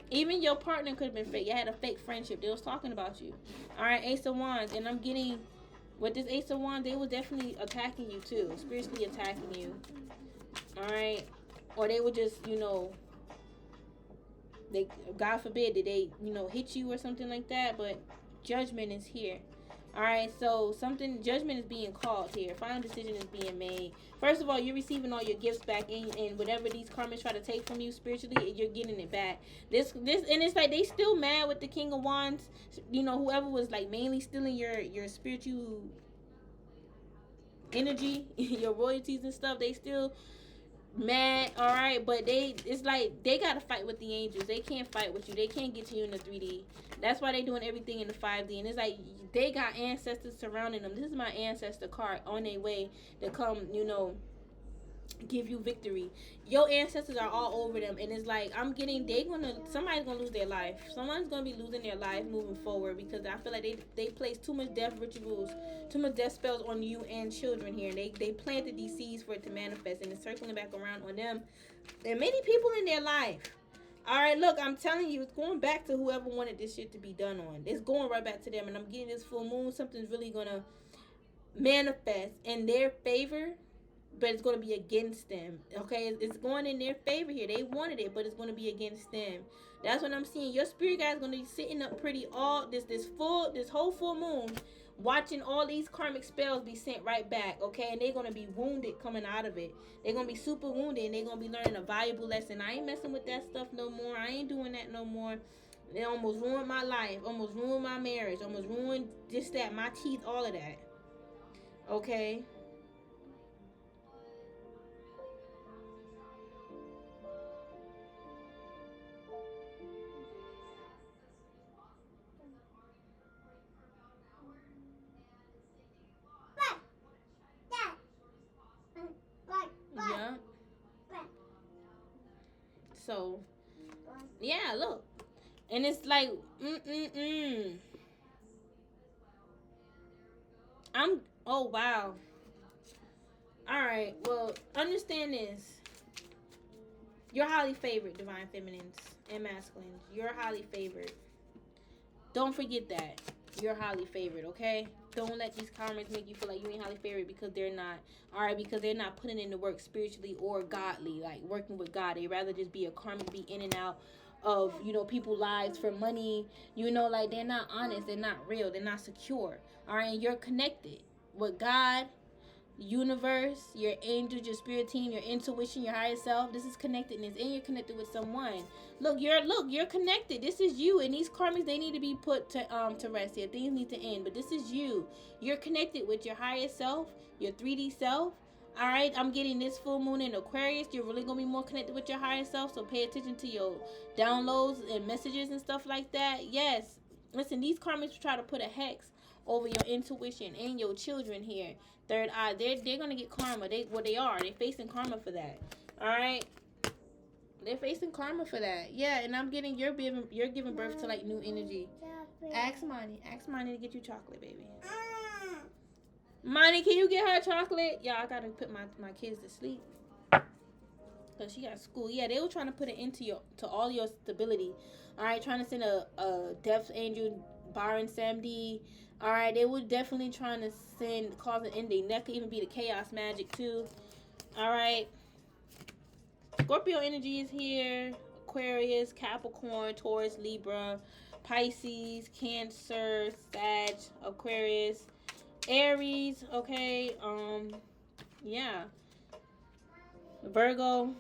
Even your partner could have been fake. You had a fake friendship. They was talking about you. All right, Ace of Wands, and I'm getting with this Ace of Wands, they were definitely attacking you too, spiritually attacking you. Alright, or they would just, they, God forbid, did they, hit you or something like that, but judgment is here. Alright, so judgment is being called here. Final decision is being made. First of all, you're receiving all your gifts back, and whatever these karmics try to take from you spiritually, you're getting it back. This, and it's like they still mad with the King of Wands. Whoever was like mainly stealing your spiritual energy, your royalties and stuff, they still mad. All right, but it's like they gotta fight with the angels. They can't fight with you. They can't get to you in the 3D. That's why they doing everything in the 5D. And it's like they got ancestors surrounding them. This is my ancestor card on their way to come, give you victory. Your ancestors are all over them, and it's like I'm getting somebody's gonna lose their life. Someone's gonna be losing their life moving forward, because I feel like they place too much death rituals, too much death spells on you and children here. They planted these seeds for it to manifest, and it's circling back around on them and many people in their life. All right, look, I'm telling you, it's going back to whoever wanted this shit to be done on. It's going right back to them, and I'm getting this full moon. Something's really gonna manifest in their favor, but it's going to be against them. Okay, it's going in their favor here. They wanted it, but it's going to be against them. That's what I'm seeing. Your spirit guide is going to be sitting up pretty all this whole full moon, watching all these karmic spells be sent right back. Okay, and they're going to be wounded coming out of it. They're going to be super wounded, and they're going to be learning a valuable lesson. I ain't messing with that stuff no more. I ain't doing that no more. They almost ruined my life, almost ruined my marriage, almost ruined this, that, my teeth, all of that. Okay. Yeah. So, yeah, look. And it's like, oh, wow. All right, well, understand this. You're highly favored, divine feminines and masculines. You're highly favored. Don't forget that. You're highly favored, okay? Don't let these karmics make you feel like you ain't highly favored, because they're not. All right, because they're not putting in the work spiritually or godly, like working with God. They rather just be a karmic, be in and out, you know, people's lives for money. You know, like they're not honest, they're not real, they're not secure. All right, and you're connected with God, universe, your angels, your spirit team, your intuition, your higher self. This is connectedness, and you're connected with someone. You're connected. This is you, and these karmics, they need to be put to rest here. Things need to end, but this is you. You're connected with your higher self, your 3D self. All right, I'm getting this full moon in Aquarius. You're really gonna be more connected with your higher self, so pay attention to your downloads and messages and stuff like that. Yes, listen, these karmics try to put a hex over your intuition and your children here. Third eye, they're gonna get karma. They're facing karma for that. All right, they're facing karma for that. Yeah, and I'm getting you're giving birth to like new energy. Ask Money to get you chocolate, baby. Money, can you get her chocolate? Yeah, I gotta put my kids to sleep because she got school. Yeah, they were trying to put an end to all your stability. All right, trying to send a death angel, Byron Samdi. All right, they were definitely trying to cause an ending. That could even be the chaos magic too. All right, Scorpio energy is here. Aquarius, Capricorn, Taurus, Libra, Pisces, Cancer, Sag, Aquarius, Aries. Okay, yeah, Virgo,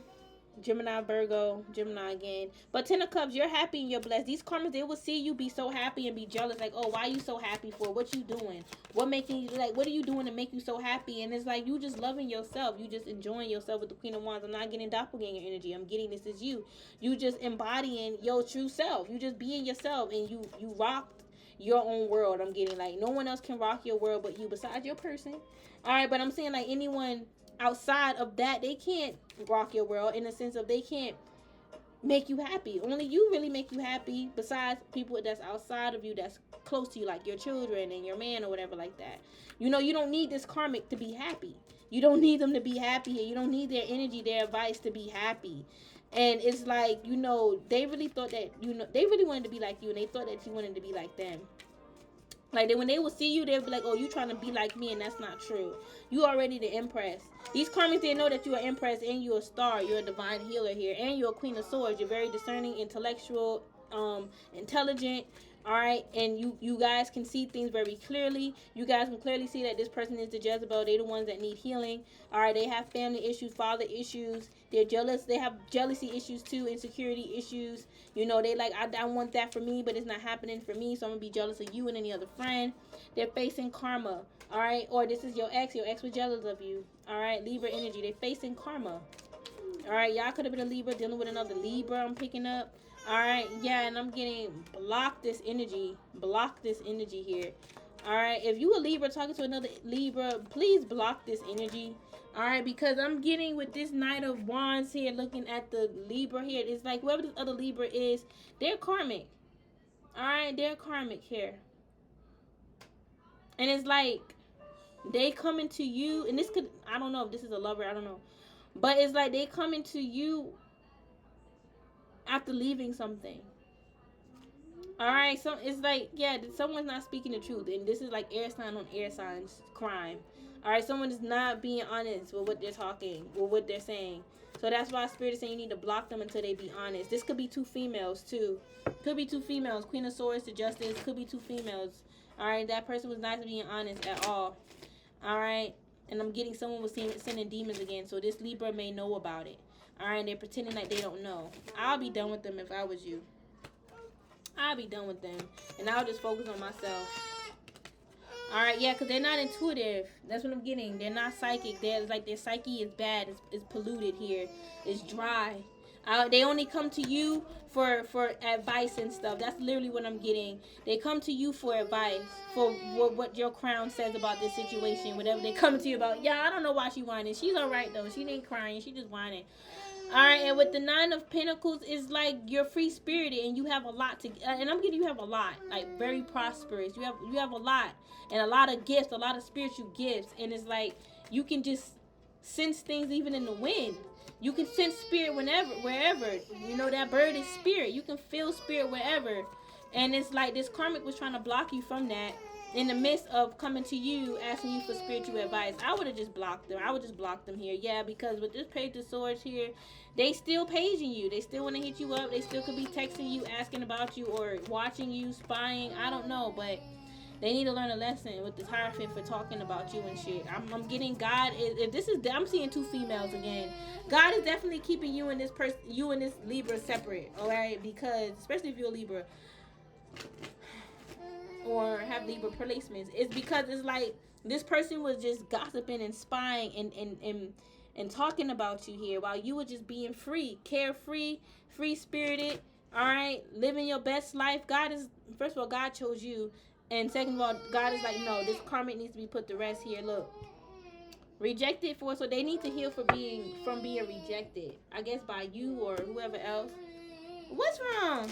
Gemini again. But 10 of Cups, you're happy and you're blessed. These karmas, they will see you be so happy and be jealous. Like, oh, why are you so happy for? What you doing? What are you doing to make you so happy? And it's like, you just loving yourself. You just enjoying yourself with the Queen of Wands. I'm not getting doppelganger energy. I'm getting this is you. You just embodying your true self. You just being yourself, and you rocked your own world. I'm getting like, no one else can rock your world but you, besides your person. All right, but I'm saying like anyone outside of that, they can't rock your world in the sense of they can't make you happy. Only you really make you happy, besides people that's outside of you, that's close to you, like your children and your man or whatever like that. You know, you don't need this karmic to be happy. You don't need them to be happy. You don't need their energy, their advice to be happy. And it's like, you know, they really thought that, you know, they really wanted to be like you, and they thought that you wanted to be like them. Like, when they will see you, they'll be like, oh, you trying to be like me, and that's not true. You already the empress. These karmics, they know that you're an empress, and you're a star. You're a divine healer here, and you're a queen of swords. You're very discerning, intellectual, intelligent. All right, and you guys can see things very clearly. You guys can clearly see that this person is the Jezebel. They're the ones that need healing. All right, they have family issues, father issues. They're jealous. They have jealousy issues too, insecurity issues. You know, they like, I want that for me, but it's not happening for me, so I'm gonna be jealous of you and any other friend. They're facing karma. All right, or this is your ex. Your ex was jealous of you. All right, Libra energy. They're facing karma. All right, y'all could have been a Libra dealing with another Libra. I'm picking up. All right, yeah, and I'm getting block this energy here. All right, if you a Libra talking to another Libra, please block this energy. All right, because I'm getting with this Knight of Wands here, looking at the Libra here, it's like whoever this other Libra is, they're karmic. All right, they're karmic here, and it's like they coming to you, and this could, I don't know if this is a lover, I don't know, but it's like they coming to you after leaving something. All right, so it's like, yeah, someone's not speaking the truth, and this is like air sign on air signs crime. All right, someone is not being honest with what they're talking, with what they're saying. So that's why Spirit is saying you need to block them until they be honest. This could be two females too. Could be two females. Queen of Swords to Justice. Could be two females. All right, that person was not being honest at all. All right, and I'm getting someone was sending demons again. So this Libra may know about it. All right, they're pretending like they don't know. I'll be done with them if I was you. I'll be done with them, and I'll just focus on myself. All right, yeah, because they're not intuitive. That's what I'm getting. They're not psychic. They're like, their psyche is bad. It's polluted here. It's dry. They only come to you for advice and stuff. That's literally what I'm getting. They come to you for advice, for what your crown says about this situation, whatever they come to you about. Yeah, I don't know why she whining. She's all right, though. She ain't crying. She just whining. All right, and with the Nine of Pentacles, it's like you're free-spirited and you have a lot to, and I'm getting you have a lot, like very prosperous. You have a lot, and a lot of gifts, a lot of spiritual gifts, and it's like you can just sense things even in the wind. You can sense spirit wherever. You know, that bird is spirit. You can feel spirit wherever. And it's like this karmic was trying to block you from that. in the midst of coming to you, asking you for spiritual advice, I would have just blocked them. I would just block them here. Yeah, because with this Page of Swords here, they still paging you. They still want to hit you up. They still could be texting you, asking about you, or watching you, spying. I don't know, but they need to learn a lesson with this Hierophant for talking about you and shit. I'm getting God. If this is, I'm seeing two females again. God is definitely keeping you and this person, you and this Libra separate. All right, because especially if you're a Libra or have Libra placements, it's because it's like this person was just gossiping and spying and talking about you here while you were just being free, carefree, free spirited. All right, living your best life. God is, first of all, God chose you. And second of all, God is like, no, this karmic needs to be put to rest here. Look, rejected for, so they need to heal from being rejected. I guess by you or whoever else. What's wrong?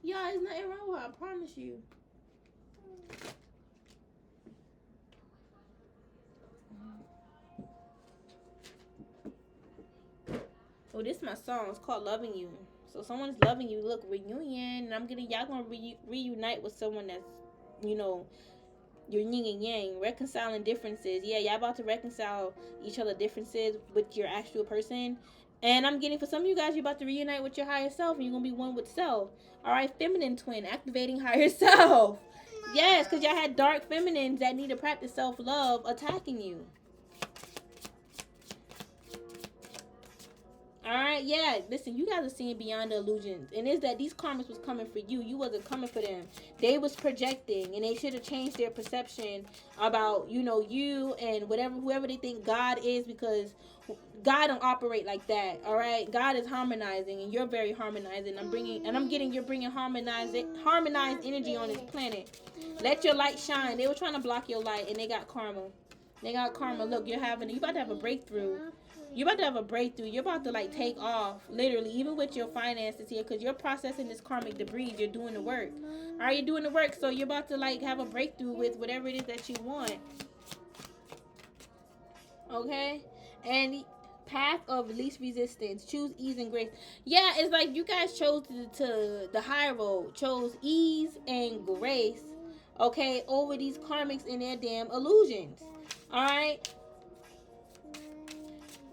Y'all, there's nothing wrong with her, I promise you. Oh, this is my song. It's called Loving You. So someone's loving you. Look, reunion. And I'm getting, y'all gonna reunite with someone that's, you know, your yin and yang. Reconciling differences. Yeah, y'all about to reconcile each other differences with your actual person. And I'm getting, for some of you guys, you're about to reunite with your higher self. And you're going to be one with self. All right, feminine twin. Activating higher self. Yes, because y'all had dark feminines that need to practice self-love attacking you. Alright, yeah, listen, you guys are seeing beyond the illusions. And it's that these karmics was coming for you. You wasn't coming for them. They was projecting, and they should have changed their perception about, you know, you and whoever they think God is, because God don't operate like that. Alright? God is harmonizing, and you're very harmonizing. I'm getting you're bringing harmonized energy on this planet. Let your light shine. They were trying to block your light, and they got karma. They got karma. Look, you about to have a breakthrough. You're about to have a breakthrough. You're about to like take off, literally, even with your finances here, because you're processing this karmic debris. You're doing the work. All right, you're doing the work, so you're about to like have a breakthrough with whatever it is that you want. Okay, and path of least resistance. Choose ease and grace. Yeah, it's like you guys chose to the high road, chose ease and grace. Okay, over these karmics and their damn illusions. All right.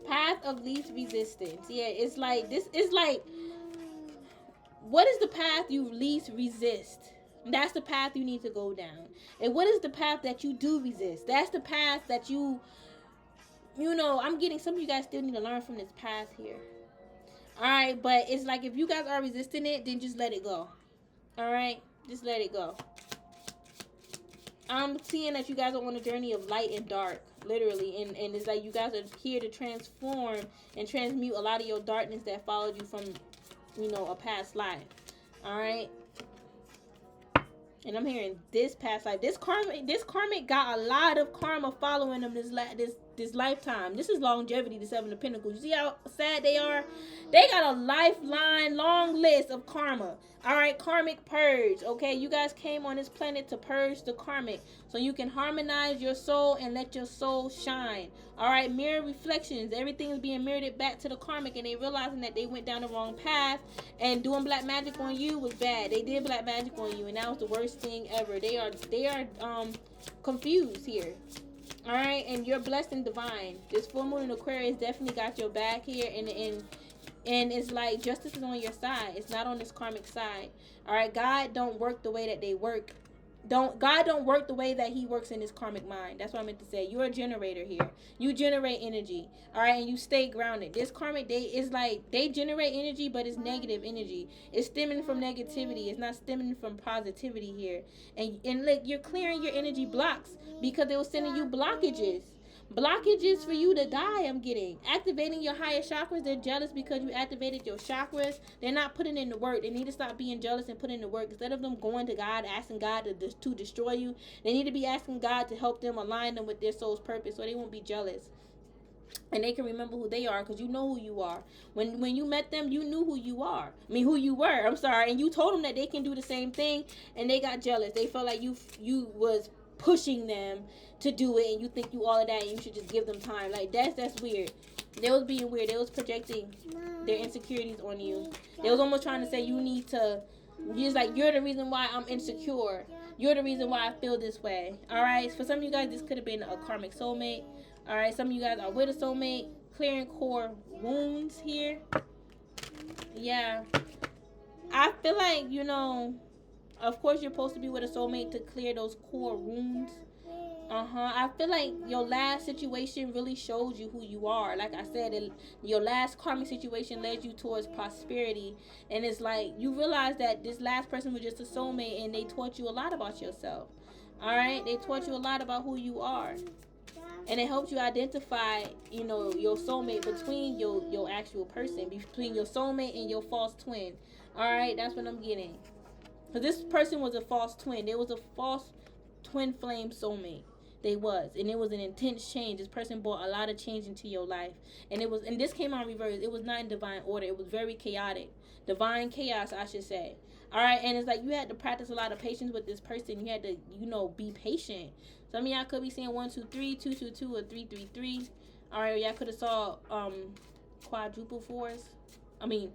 Path of least resistance. Yeah, it's like this is like, what is the path you least resist? That's the path you need to go down. And what is the path that you do resist? That's the path that you know, I'm getting some of you guys still need to learn from this path here. Alright, but it's like if you guys are resisting it, then just let it go. Alright, just let it go. I'm seeing that you guys are on a journey of light and dark, literally, and it's like you guys are here to transform and transmute a lot of your darkness that followed you from, you know, a past life. All right. And I'm hearing this past life. This karmic got a lot of karma following them this lifetime. This is longevity, the Seven of Pentacles. You see how sad they are? They got a lifeline, long list of karma. All right, karmic purge. Okay, you guys came on this planet to purge the karmic, so you can harmonize your soul and let your soul shine. All right, mirror reflections. Everything is being mirrored back to the karmic, and they realizing that they went down the wrong path, and doing black magic on you was bad. They did black magic on you, and that was the worst thing ever. They are confused here. All right, and you're blessed and divine. This full moon in Aquarius definitely got your back here, and it's like justice is on your side. It's not on this karmic side. All right, God don't work the way that they work. God don't work the way that he works in this karmic mind. That's what I meant to say. You're a generator here. You generate energy. All right, and you stay grounded. This karmic, is like they generate energy, but it's negative energy. It's stemming from negativity. It's not stemming from positivity here. And like you're clearing your energy blocks because they were sending you blockages. Blockages for you to die, I'm getting. Activating your higher chakras. They're jealous because you activated your chakras. They're not putting in the work. They need to stop being jealous and put in the work. Instead of them going to God, asking God to destroy you, they need to be asking God to help them, align them with their soul's purpose so they won't be jealous. And they can remember who they are because you know who you are. When you met them, you knew who you are. I mean, who you were. I'm sorry. And you told them that they can do the same thing, and they got jealous. They felt like you was pushing them to do it, and you think you all of that, and you should just give them time. Like that's weird. They was being weird. They was projecting their insecurities on you. They was almost trying to say you need to Just like, you're the reason why I'm insecure. You're the reason why I feel this way. All right. For some of you guys, this could have been a karmic soulmate. All right. Some of you guys are with a soulmate, clearing core wounds here. Yeah. I feel like, you know, of course you're supposed to be with a soulmate to clear those core wounds. I feel like your last situation really showed you who you are. Like I said, your last karmic situation led you towards prosperity. And it's like you realize that this last person was just a soulmate and they taught you a lot about yourself. Alright? They taught you a lot about who you are. And it helps you identify, you know, your soulmate between your actual person, between your soulmate and your false twin. Alright? That's what I'm getting. Because this person was a false twin. There was a false twin flame soulmate. They was, and it was an intense change. This person brought a lot of change into your life, and it was, and this came on reverse. It was not in divine order. It was very chaotic, divine chaos, I should say. All right, and it's like you had to practice a lot of patience with this person. You had to, you know, be patient. Some of y'all could be saying 1, 2, 3, 2, 2, 2, or 3, 3, 3. All right, y'all could have saw quadruple fours. I mean,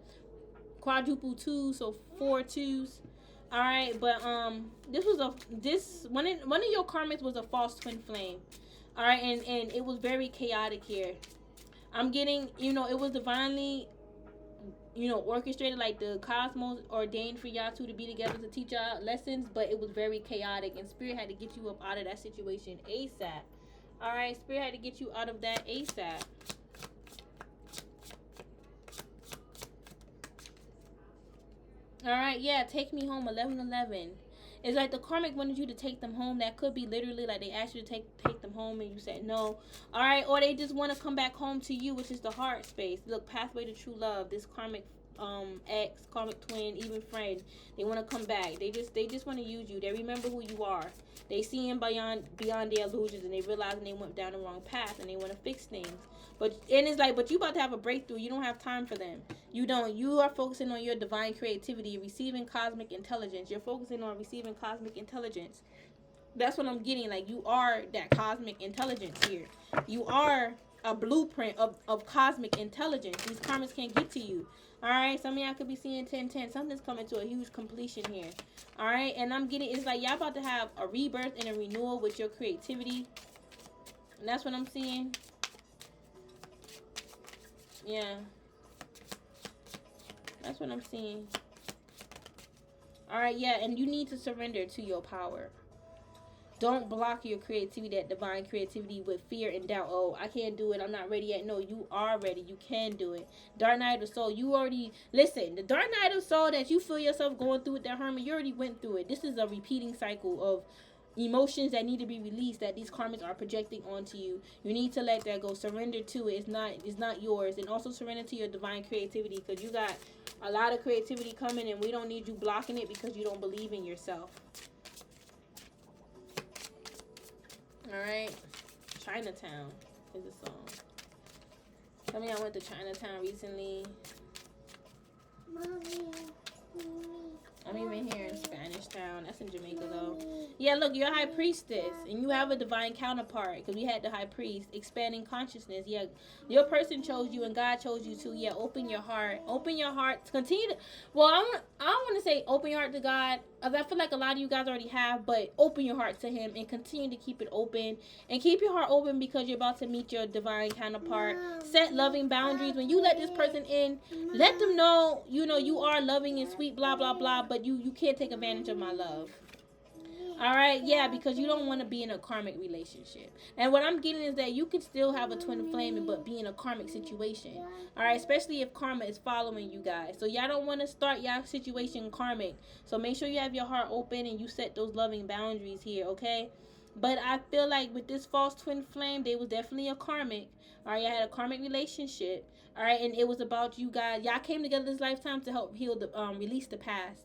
quadruple twos, so 4 twos. All right, but one of your karmics was a false twin flame. All right, and it was very chaotic here. I'm getting, you know, it was divinely, you know, orchestrated, like the cosmos ordained for y'all two to be together to teach y'all lessons, but it was very chaotic, and Spirit had to get you up out of that situation ASAP. All right, Spirit had to get you out of that ASAP. Alright, yeah, take me home, 1111. It's like the karmic wanted you to take them home. That could be literally like they asked you to take them home and you said no. Alright, or they just want to come back home to you, which is the heart space. Look, pathway to true love. This karmic ex, karmic twin, even friend, they want to come back. They just want to use you. They remember who you are. They see him beyond their illusions, and they realize they went down the wrong path, and they want to fix things. But it's like, but you about to have a breakthrough. You don't have time for them. You don't. You are focusing on your divine creativity, receiving cosmic intelligence. You're focusing on receiving cosmic intelligence. That's what I'm getting. Like, you are that cosmic intelligence here. You are a blueprint of cosmic intelligence. These karmics can't get to you. Alright, some of y'all could be seeing 10-10. Something's coming to a huge completion here. Alright, and I'm getting, it's like y'all about to have a rebirth and a renewal with your creativity. And that's what I'm seeing. Yeah. That's what I'm seeing. Alright, yeah, and you need to surrender to your power. Don't block your creativity, that divine creativity, with fear and doubt. Oh, I can't do it. I'm not ready yet. No, you are ready. You can do it. Dark night of the soul. You already, listen, the dark night of the soul that you feel yourself going through with that hermit, you already went through it. This is a repeating cycle of emotions that need to be released, that these karmics are projecting onto you. You need to let that go. Surrender to it. It's not yours. And also surrender to your divine creativity, because you got a lot of creativity coming, and we don't need you blocking it because you don't believe in yourself. Alright, Chinatown is a song. Tell me I went to Chinatown recently. I'm even here in Spanish Town. That's in Jamaica though. Yeah, look, you're a high priestess and you have a divine counterpart, because we had the high priest expanding consciousness. Yeah, your person chose you and God chose you too. Yeah, open your heart. Open your heart. Continue to, well, I don't want to say open your heart to God, as I feel like a lot of you guys already have, but open your heart to him and continue to keep it open. And keep your heart open because you're about to meet your divine counterpart. Set loving boundaries. When you let this person in, let them know, you know, you are loving and sweet, blah, blah, blah, but you can't take advantage of my love. Alright, yeah, because you don't want to be in a karmic relationship. And what I'm getting is that you can still have a twin flame but be in a karmic situation. Alright, especially if karma is following you guys. So y'all don't want to start y'all situation karmic. So make sure you have your heart open and you set those loving boundaries here, okay? But I feel like with this false twin flame, they was definitely a karmic. Alright, I had a karmic relationship. Alright, and it was about you guys. Y'all came together this lifetime to help heal the release the past.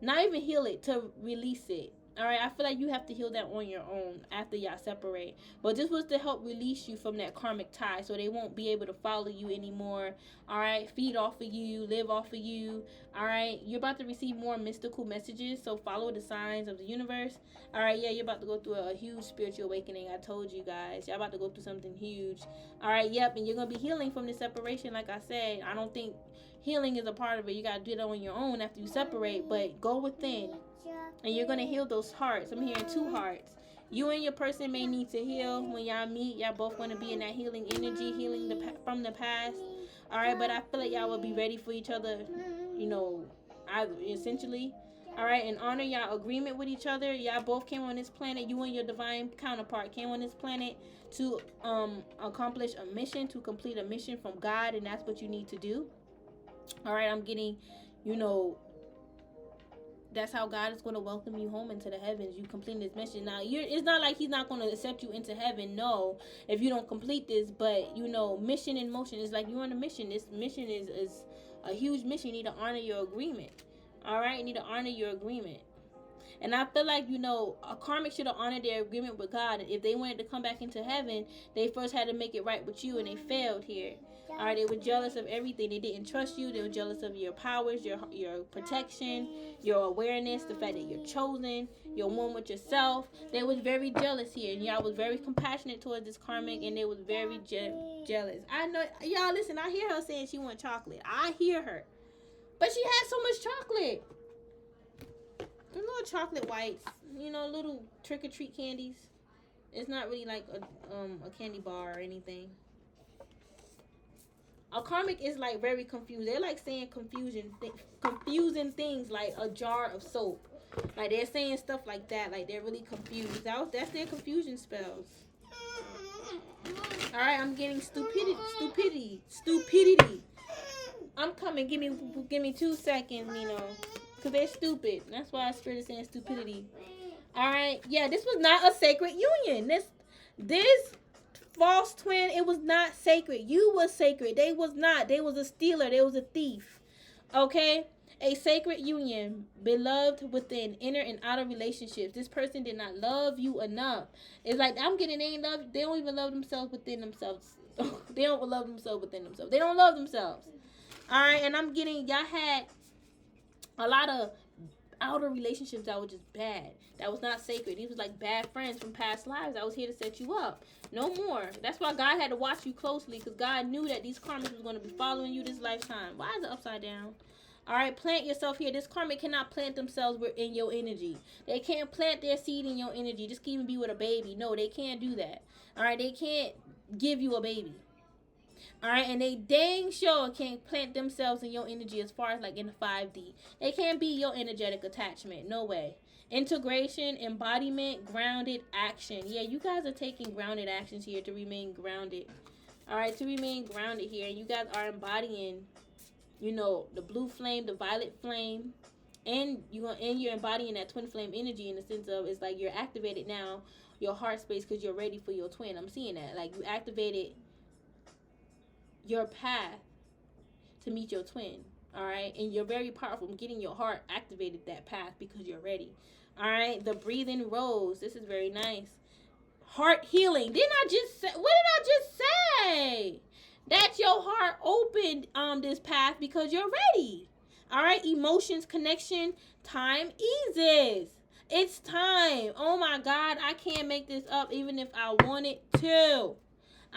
Not even heal it, to release it. All right, I feel like you have to heal that on your own after y'all separate. But this was to help release you from that karmic tie, so they won't be able to follow you anymore. All right, feed off of you, live off of you. All right, you're about to receive more mystical messages, so follow the signs of the universe. All right, yeah, you're about to go through a huge spiritual awakening. I told you guys, y'all about to go through something huge. All right, yep, and you're gonna be healing from this separation. Like I said, I don't think healing is a part of it. You gotta do it on your own after you separate, but go within. And you're going to heal those hearts. I'm hearing 2 hearts. You and your person may need to heal when y'all meet. Y'all both going to be in that healing energy, healing from the past. All right, but I feel like y'all will be ready for each other, you know, essentially. All right, and honor y'all agreement with each other. Y'all both came on this planet. You and your divine counterpart came on this planet to accomplish a mission, to complete a mission from God, and that's what you need to do. All right, I'm getting, you know, that's how God is going to welcome you home into the heavens. You complete this mission. Now, it's not like he's not going to accept you into heaven, no, if you don't complete this. But, you know, mission in motion is like you're on a mission. This mission is a huge mission. You need to honor your agreement. All right? You need to honor your agreement. And I feel like, you know, a karmic should have honored their agreement with God. If they wanted to come back into heaven, they first had to make it right with you, and they failed here. All right, they were jealous of everything. They didn't trust you. They were jealous of your powers, your protection, your awareness, the fact that you're chosen, you're one with yourself. They was very jealous here, and y'all was very compassionate towards this karmic, and they was very jealous. I know, y'all, listen, I hear her saying she want chocolate. I hear her. But she had so much chocolate. Little chocolate whites, you know, little trick-or-treat candies. It's not really like a candy bar or anything. A karmic is like very confused. They're like saying confusing things like a jar of soap. Like they're saying stuff like that. Like they're really confused. That's their confusion spells. All right, I'm getting stupidity. I'm coming. Give me 2 seconds, you know, because they're stupid. That's why Spirit is saying stupidity. All right, yeah, this was not a sacred union. This false twin, it was not sacred. You was sacred. They was not. They was a stealer. They was a thief. Okay? A sacred union, beloved within inner and outer relationships. This person did not love you enough. It's like, I'm getting, they don't even love themselves within themselves. They don't love themselves within themselves. They don't love themselves. All right? And I'm getting, y'all had a lot of outer relationships that were just bad. That was not sacred. These was like bad friends from past lives. I was here to set you up. No more. That's why God had to watch you closely, because God knew that these karmics was going to be following you this lifetime. Why is it upside down? All right, plant yourself here. This karmic cannot plant themselves in your energy. They can't plant their seed in your energy. Just even be with a baby. No, they can't do that. All right, they can't give you a baby. All right, and they dang sure can't plant themselves in your energy as far as like in the 5D. They can't be your energetic attachment. No way. Integration, embodiment, grounded action. Yeah, you guys are taking grounded actions here to remain grounded. All right, to remain grounded here. And you guys are embodying, you know, the blue flame, the violet flame, and you're embodying that twin flame energy in the sense of it's like you're activated now, your heart space, because you're ready for your twin. I'm seeing that. Like you activated your path to meet your twin. All right, and you're very powerful. I'm getting your heart activated that path because you're ready. All right, the breathing rose. This is very nice. Heart healing. Didn't I just say? What did I just say? That your heart opened this path because you're ready. All right, emotions, connection, time eases. It's time. Oh my God, I can't make this up even if I wanted to.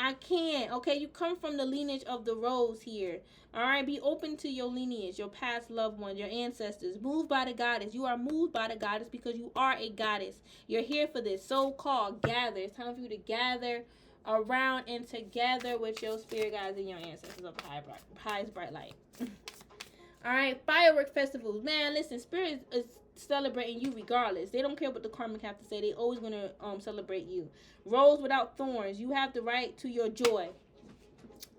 I can't. Okay, you come from the lineage of the rose here. All right, be open to your lineage, your past loved ones, your ancestors. Moved by the goddess. You are moved by the goddess because you are a goddess. You're here for this so-called gather. It's time for you to gather around and together with your spirit guides and your ancestors of the highest bright light. All right, firework festivals. Man, listen, spirit is celebrating you regardless. They don't care what the karmic have to say. They always going to celebrate you. Rose without thorns. You have the right to your joy.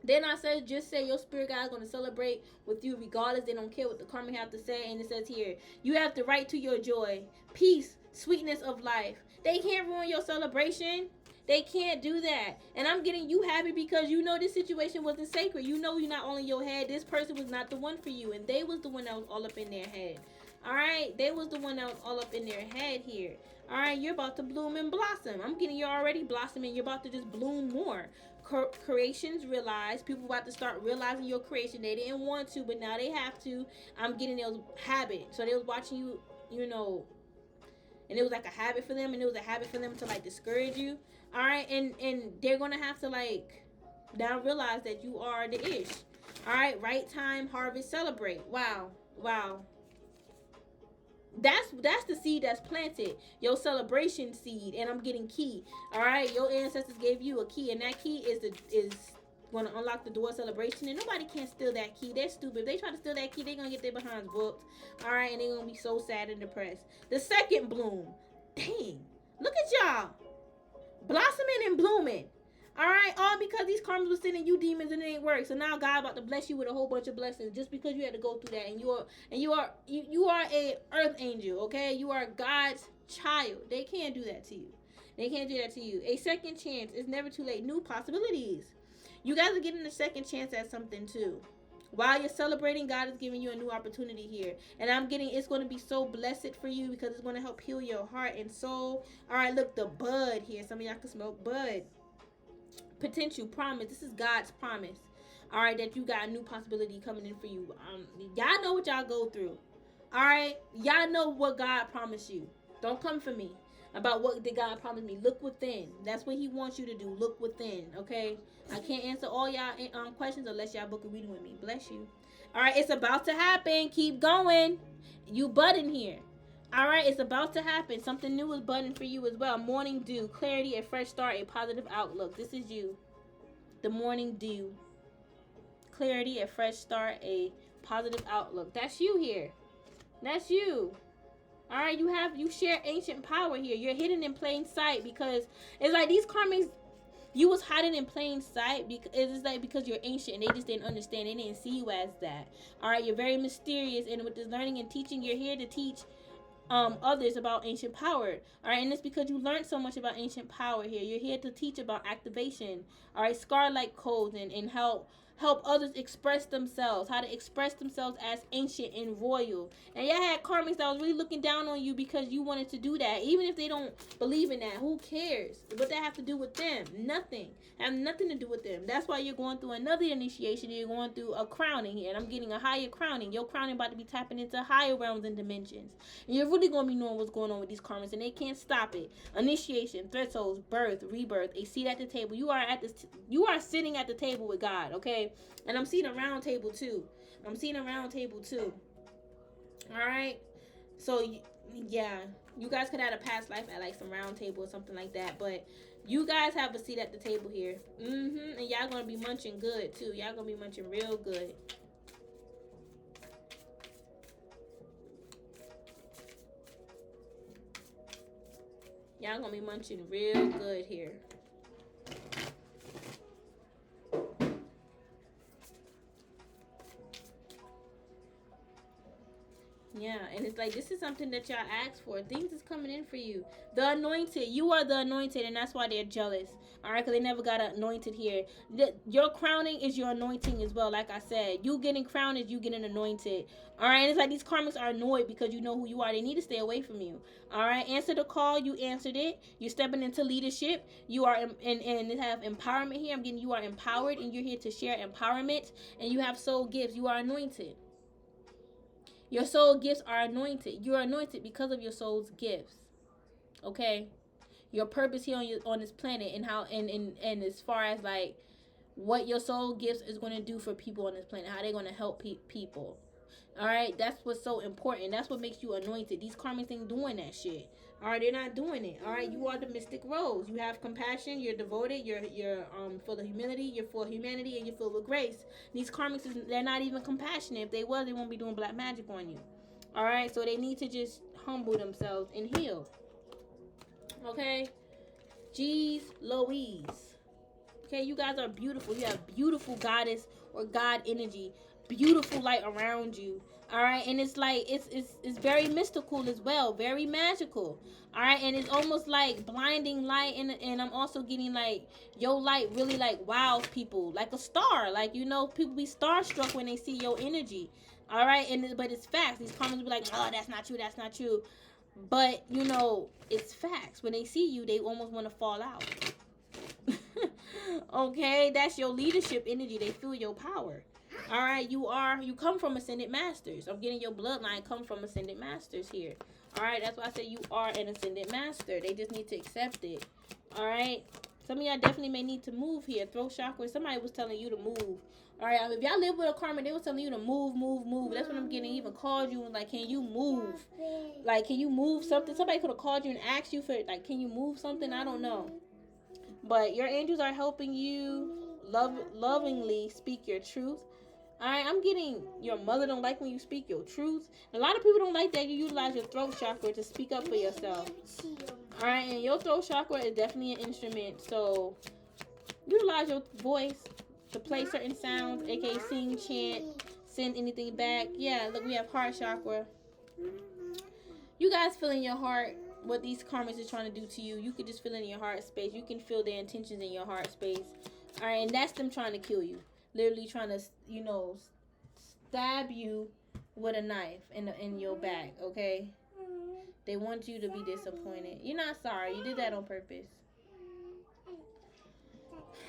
Then I said, just say your spirit guide is going to celebrate with you regardless. They don't care what the karmic have to say. And it says here, you have the right to your joy, peace, sweetness of life. They can't ruin your celebration. They can't do that. And I'm getting you happy because you know this situation wasn't sacred. You know you're not only your head. This person was not the one for you. And they was the one that was all up in their head. All right, they was the one that was all up in their head here. All right, you're about to bloom and blossom. I'm getting, you're already blossoming. You're about to just bloom more. Creations realize, people about to start realizing your creation. They didn't want to, but now they have to. I'm getting those habits. So they was watching you, you know, and it was like a habit for them, and it was a habit for them to like discourage you. All right, and they're gonna have to like now realize that you are the ish. All right, right time, harvest, celebrate. Wow, wow. That's the seed that's planted, your celebration seed, and I'm getting key. All right, your ancestors gave you a key, and that key is going to unlock the door of celebration, and nobody can steal that key. They're stupid. If they try to steal that key, they're gonna get their behinds booked. All right, and they're gonna be so sad and depressed. The second bloom, dang, look at y'all blossoming and blooming. All right, all because these karmas were sending you demons and it ain't work. So now God about to bless you with a whole bunch of blessings just because you had to go through that. And you are a earth angel, okay? You are God's child. They can't do that to you. They can't do that to you. A second chance is never too late. New possibilities. You guys are getting a second chance at something too. While you're celebrating, God is giving you a new opportunity here. And I'm getting, it's going to be so blessed for you because it's going to help heal your heart and soul. All right, look, the bud here. Some of y'all can smoke bud. Potential, promise. This is God's promise. All right, that you got a new possibility coming in for you. Y'all know what y'all go through. All right, y'all know what God promised you. Don't come for me about what did God promise me. Look within. That's what He wants you to do. Look within. Okay, I can't answer all y'all questions unless y'all book a reading with me. Bless you. All right, it's about to happen. Keep going. You budding here. All right, it's about to happen. Something new is budding for you as well. Morning dew, clarity, a fresh start, a positive outlook. This is you. The morning dew, clarity, a fresh start, a positive outlook. That's you here. That's you. All right, you share ancient power here. You're hidden in plain sight because it's like these karmics, you was hiding in plain sight because it's like because you're ancient and they just didn't understand. They didn't see you as that. All right, you're very mysterious, and with this learning and teaching, you're here to teach others about ancient power. All right, and it's because you learned so much about ancient power here. You're here to teach about activation. All right, scar like codes and help others express themselves, how to express themselves as ancient and royal. And y'all had karmics that was really looking down on you because you wanted to do that. Even if they don't believe in that, who cares? What that have to do with them? Nothing. Have nothing to do with them. That's why you're going through another initiation. You're going through a crowning here, and I'm getting a higher crowning. Your crowning about to be tapping into higher realms and dimensions. And you're really going to be knowing what's going on with these karmas, and they can't stop it. Initiation, thresholds, birth, rebirth, a seat at the table. You are sitting at the table with God, okay? And I'm seeing a round table too. All right. So yeah, you guys could have had a past life at like some round table or something like that, but you guys have a seat at the table here. And y'all gonna be munching good too. Y'all gonna be munching real good. Y'all gonna be munching real good here. Yeah, and it's like this is something that y'all asked for. Things is coming in for you. The anointed. You are the anointed, and that's why they're jealous. All right, because they never got anointed here. Your crowning is your anointing as well. Like I said, you getting crowned is you getting anointed. All right, and it's like these karmics are annoyed because you know who you are. They need to stay away from you. All right, answer the call. You answered it. You're stepping into leadership. You are and they have empowerment here. I'm getting you are empowered, and you're here to share empowerment. And you have soul gifts. You are anointed. Your soul gifts are anointed. You're anointed because of your soul's gifts. Okay? Your purpose here on this planet and how and as far as like what your soul gifts is going to do for people on this planet, how they're going to help people. All right? That's what's so important. That's what makes you anointed. These karmics ain't doing that shit. All right, they're not doing it. All right, you are the mystic rose. You have compassion. You're devoted. You're full of humility. You're full of humanity, and you're filled with grace. These karmics, they're not even compassionate. If they was, they won't be doing black magic on you. All right, so they need to just humble themselves and heal. Okay, Jeez Louise. Okay, you guys are beautiful. You have beautiful goddess or God energy. Beautiful light around you. All right, and it's like it's very mystical as well, very magical. All right, and it's almost like blinding light, and I'm also getting like your light really like wows people like a star. Like, you know, people be starstruck when they see your energy. All right, but it's facts. These comments be like, oh, that's not true, that's not true. But you know, it's facts. When they see you, they almost want to fall out. Okay, that's your leadership energy. They feel your power. All right, you come from ascended masters. I'm getting your bloodline come from ascended masters here. All right, that's why I say you are an ascended master. They just need to accept it. All right, some of y'all definitely may need to move here. Throat chakra. Somebody was telling you to move. All right, if y'all live with a karma, they were telling you to move, move, move. That's what I'm getting. Even called you and like, can you move? Like, can you move something? Somebody could have called you and asked you for like, can you move something? I don't know. But your angels are helping you lovingly speak your truth. Alright, I'm getting your mother don't like when you speak your truth. A lot of people don't like that you utilize your throat chakra to speak up for yourself. Alright, and your throat chakra is definitely an instrument. So utilize your voice to play certain sounds, aka sing, chant, send anything back. Yeah, look, we have heart chakra. You guys feel in your heart what these karmics is trying to do to you. You can just feel it in your heart space. You can feel their intentions in your heart space. Alright, and that's them trying to kill you. Literally trying to, you know, stab you with a knife in your back, okay? They want you to be disappointed. You're not sorry. You did that on purpose.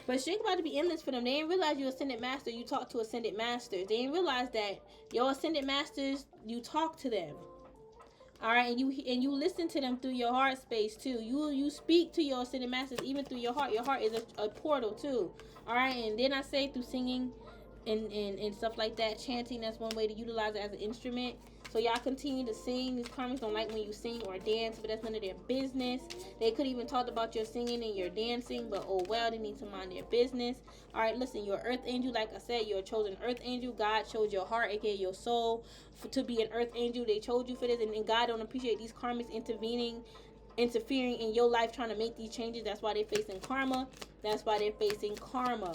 But shit about to be endless for them. They didn't realize you're ascended master. You talk to ascended masters. They didn't realize that your ascended masters, you talk to them. All right, and you listen to them through your heart space too. You speak to your ascended masters even through your heart. Your heart is a portal too. All right, and then I say through singing and stuff like that, chanting. That's one way to utilize it as an instrument. So y'all continue to sing. These karmics don't like when you sing or dance, but that's none of their business. They could even talk about your singing and your dancing, but oh well, they need to mind their business. All right, listen, your earth angel, like I said, you're a chosen earth angel. God chose your heart, aka your soul, to be an earth angel. They chose you for this, and God don't appreciate these karmics interfering in your life, trying to make these changes. That's why they're facing karma. That's why they're facing karma.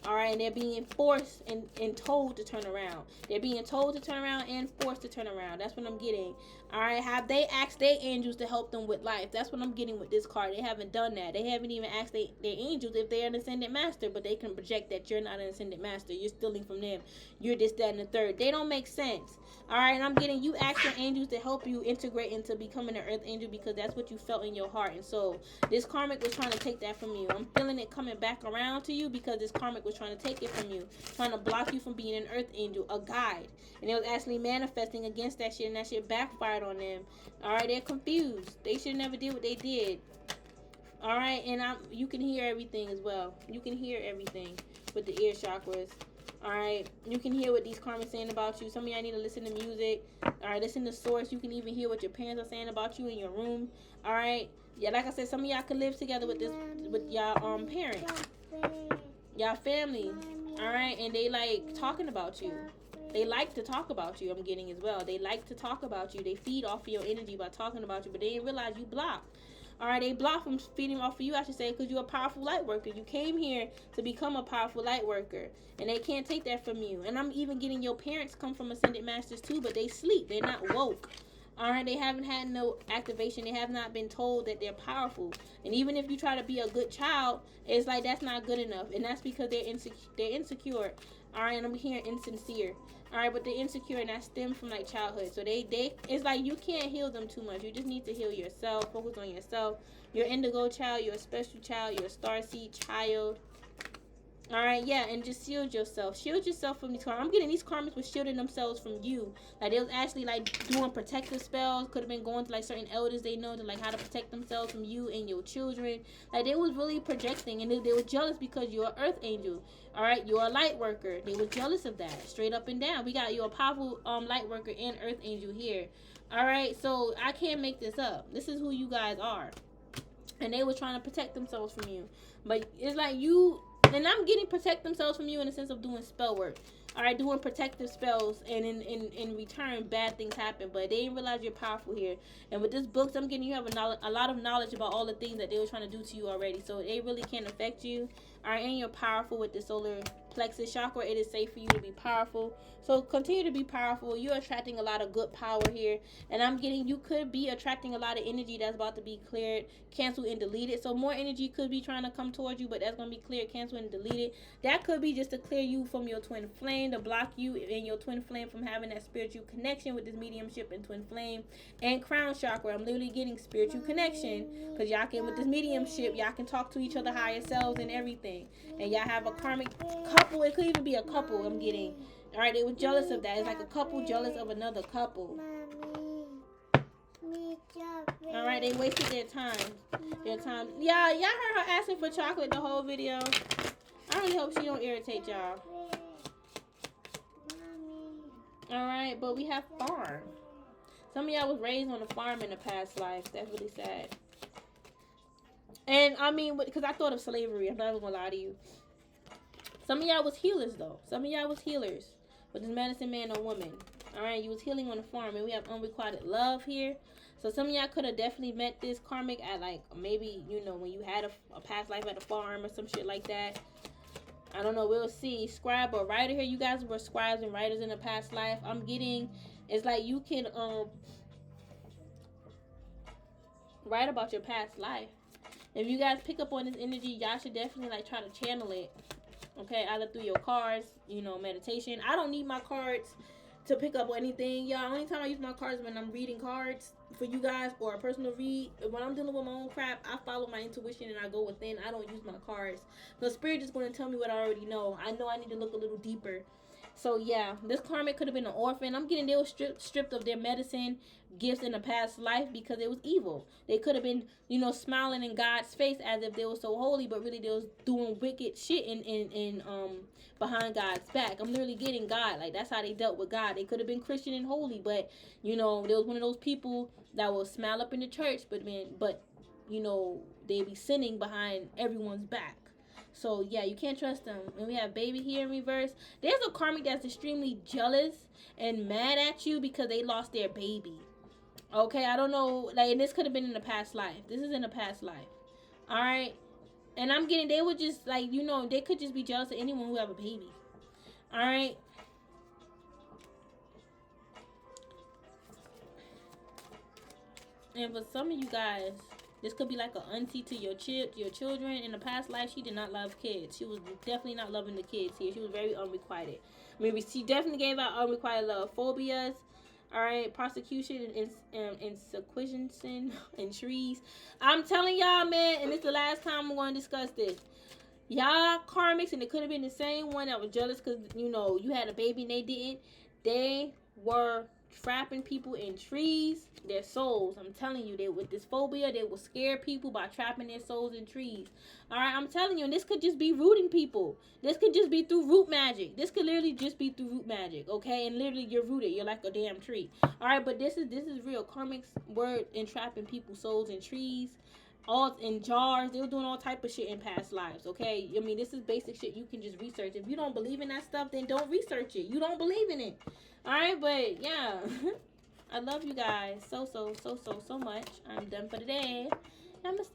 All right, and they're being forced and told to turn around. They're being told to turn around and forced to turn around. That's what I'm getting. All right, have they asked their angels to help them with life? That's what I'm getting with this card. They haven't done that. They haven't even asked their angels if they're an ascendant master, but they can project that you're not an ascendant master. You're stealing from them. You're this, that, and the third. They don't make sense. All right, and I'm getting you ask your angels to help you integrate into becoming an earth angel because that's what you felt in your heart and soul. This karmic was trying to take that from you. I'm feeling it coming back around to you because this karmic was trying to take it from you, trying to block you from being an earth angel, a guide. And it was actually manifesting against that shit, and that shit backfired on them. All right, they're confused. They should never did what they did. All right, and you can hear everything as well. You can hear everything with the ear chakras. All right, you can hear what these karmics saying about you. Some of y'all need to listen to music. All right, listen to source. You can even hear what your parents are saying about you in your room. All right, yeah, like I said, some of y'all could live together with y'all parents, y'all family. All right, and they like talking about you. They like to talk about you. I'm getting as well. They like to talk about you. They feed off of your energy by talking about you, but they didn't realize you blocked. All right, they block from feeding off of you, I should say, because you're a powerful light worker. You came here to become a powerful light worker, and they can't take that from you. And I'm even getting your parents come from ascended masters too, but they sleep. They're not woke. All right, they haven't had no activation. They have not been told that they're powerful. And even if you try to be a good child, it's like that's not good enough, and that's because they're insecure. All right, and I'm hearing insincere. All right, but they're insecure, and that stems from like childhood. So they it's like you can't heal them too much. You just need to heal yourself. Focus on yourself. You're indigo child. You're a special child. You're a starseed child. All right, yeah, and just shield yourself. Shield yourself from these karmics. I'm getting these karmics was shielding themselves from you. Like they was actually like doing protective spells. Could have been going to like certain elders they know to like how to protect themselves from you and your children. Like they was really projecting, and they were jealous because you're an earth angel. All right, you're a light worker. They were jealous of that, straight up and down. We got you a powerful light worker and earth angel here. All right, so I can't make this up. This is who you guys are, and they were trying to protect themselves from you. But it's like you. And I'm getting protect themselves from you in the sense of doing spell work. All right, doing protective spells, and in return, bad things happen. But they didn't realize you're powerful here. And with this books, I'm getting you have a lot of knowledge about all the things that they were trying to do to you already. So they really can't affect you. All right, and you're powerful with the solar plexus chakra. It is safe for you to be powerful. So continue to be powerful. You're attracting a lot of good power here. And I'm getting, you could be attracting a lot of energy that's about to be cleared, canceled, and deleted. So more energy could be trying to come towards you, but that's going to be cleared, canceled, and deleted. That could be just to clear you from your twin flame, to block you and your twin flame from having that spiritual connection with this mediumship and twin flame. And crown chakra, I'm literally getting spiritual connection, because y'all can, with this mediumship, y'all can talk to each other higher selves and everything. And y'all have a karmic couple. It could even be a couple, I'm getting. All right, they were jealous of that. It's like a couple jealous of another couple. All right, they wasted their time. Yeah, y'all heard her asking for chocolate the whole video. I really hope she don't irritate y'all. All right, but we have farm. Some of y'all was raised on a farm in a past life. That's really sad. And I mean, because I thought of slavery. I'm not even gonna lie to you. Some of y'all was healers, though. Some of y'all was healers with this medicine man or woman. All right, you was healing on the farm, and we have unrequited love here. So some of y'all could have definitely met this karmic at, like, maybe, you know, when you had a past life at a farm or some shit like that. I don't know. We'll see. Scribe or writer here. You guys were scribes and writers in a past life. I'm getting, it's like you can write about your past life. If you guys pick up on this energy, y'all should definitely, like, try to channel it. Okay, either through your cards, you know, meditation. I don't need my cards to pick up anything, y'all. Only time I use my cards when I'm reading cards for you guys or a personal read. When I'm dealing with my own crap, I follow my intuition and I go within. I don't use my cards. The spirit is going to tell me what I already know. I know I need to look a little deeper. So yeah, this karmic could have been an orphan. I'm getting they were stripped of their medicine gifts in the past life because it was evil. They could have been, you know, smiling in God's face as if they were so holy, but really they was doing wicked shit in behind God's back. I'm literally getting God. Like, that's how they dealt with God. They could have been Christian and holy, but, you know, there was one of those people that will smile up in the church, but you know, they be sinning behind everyone's back. So yeah, you can't trust them. And we have baby here in reverse. There's a karmic that's extremely jealous and mad at you because they lost their baby. Okay, I don't know, like, and this could have been in a past life. This is in a past life. All right. And I'm getting, they would just, like, you know, they could just be jealous of anyone who have a baby. All right. And for some of you guys, this could be like an auntie to your children. In the past life, she did not love kids. She was definitely not loving the kids here. She was very unrequited. Maybe she definitely gave out unrequited love. Phobias. All right, prosecution and sequestration and trees. I'm telling y'all, man, and it's the last time I'm going to discuss this. Y'all karmics, and it could have been the same one that was jealous because, you know, you had a baby and they didn't. They were trapping people in trees, their souls. I'm telling you, they with this phobia, they will scare people by trapping their souls in trees. All right, I'm telling you, and this could just be rooting people. This could just be through root magic. This could literally just be through root magic, okay? And literally, you're rooted. You're like a damn tree. All right, but this is real. Karmic's word entrapping people's souls in trees, all in jars. They were doing all type of shit in past lives, okay? I mean, this is basic shit you can just research. If you don't believe in that stuff, then don't research it. You don't believe in it. All right, but yeah, I love you guys so much. I'm done for today. Namaste.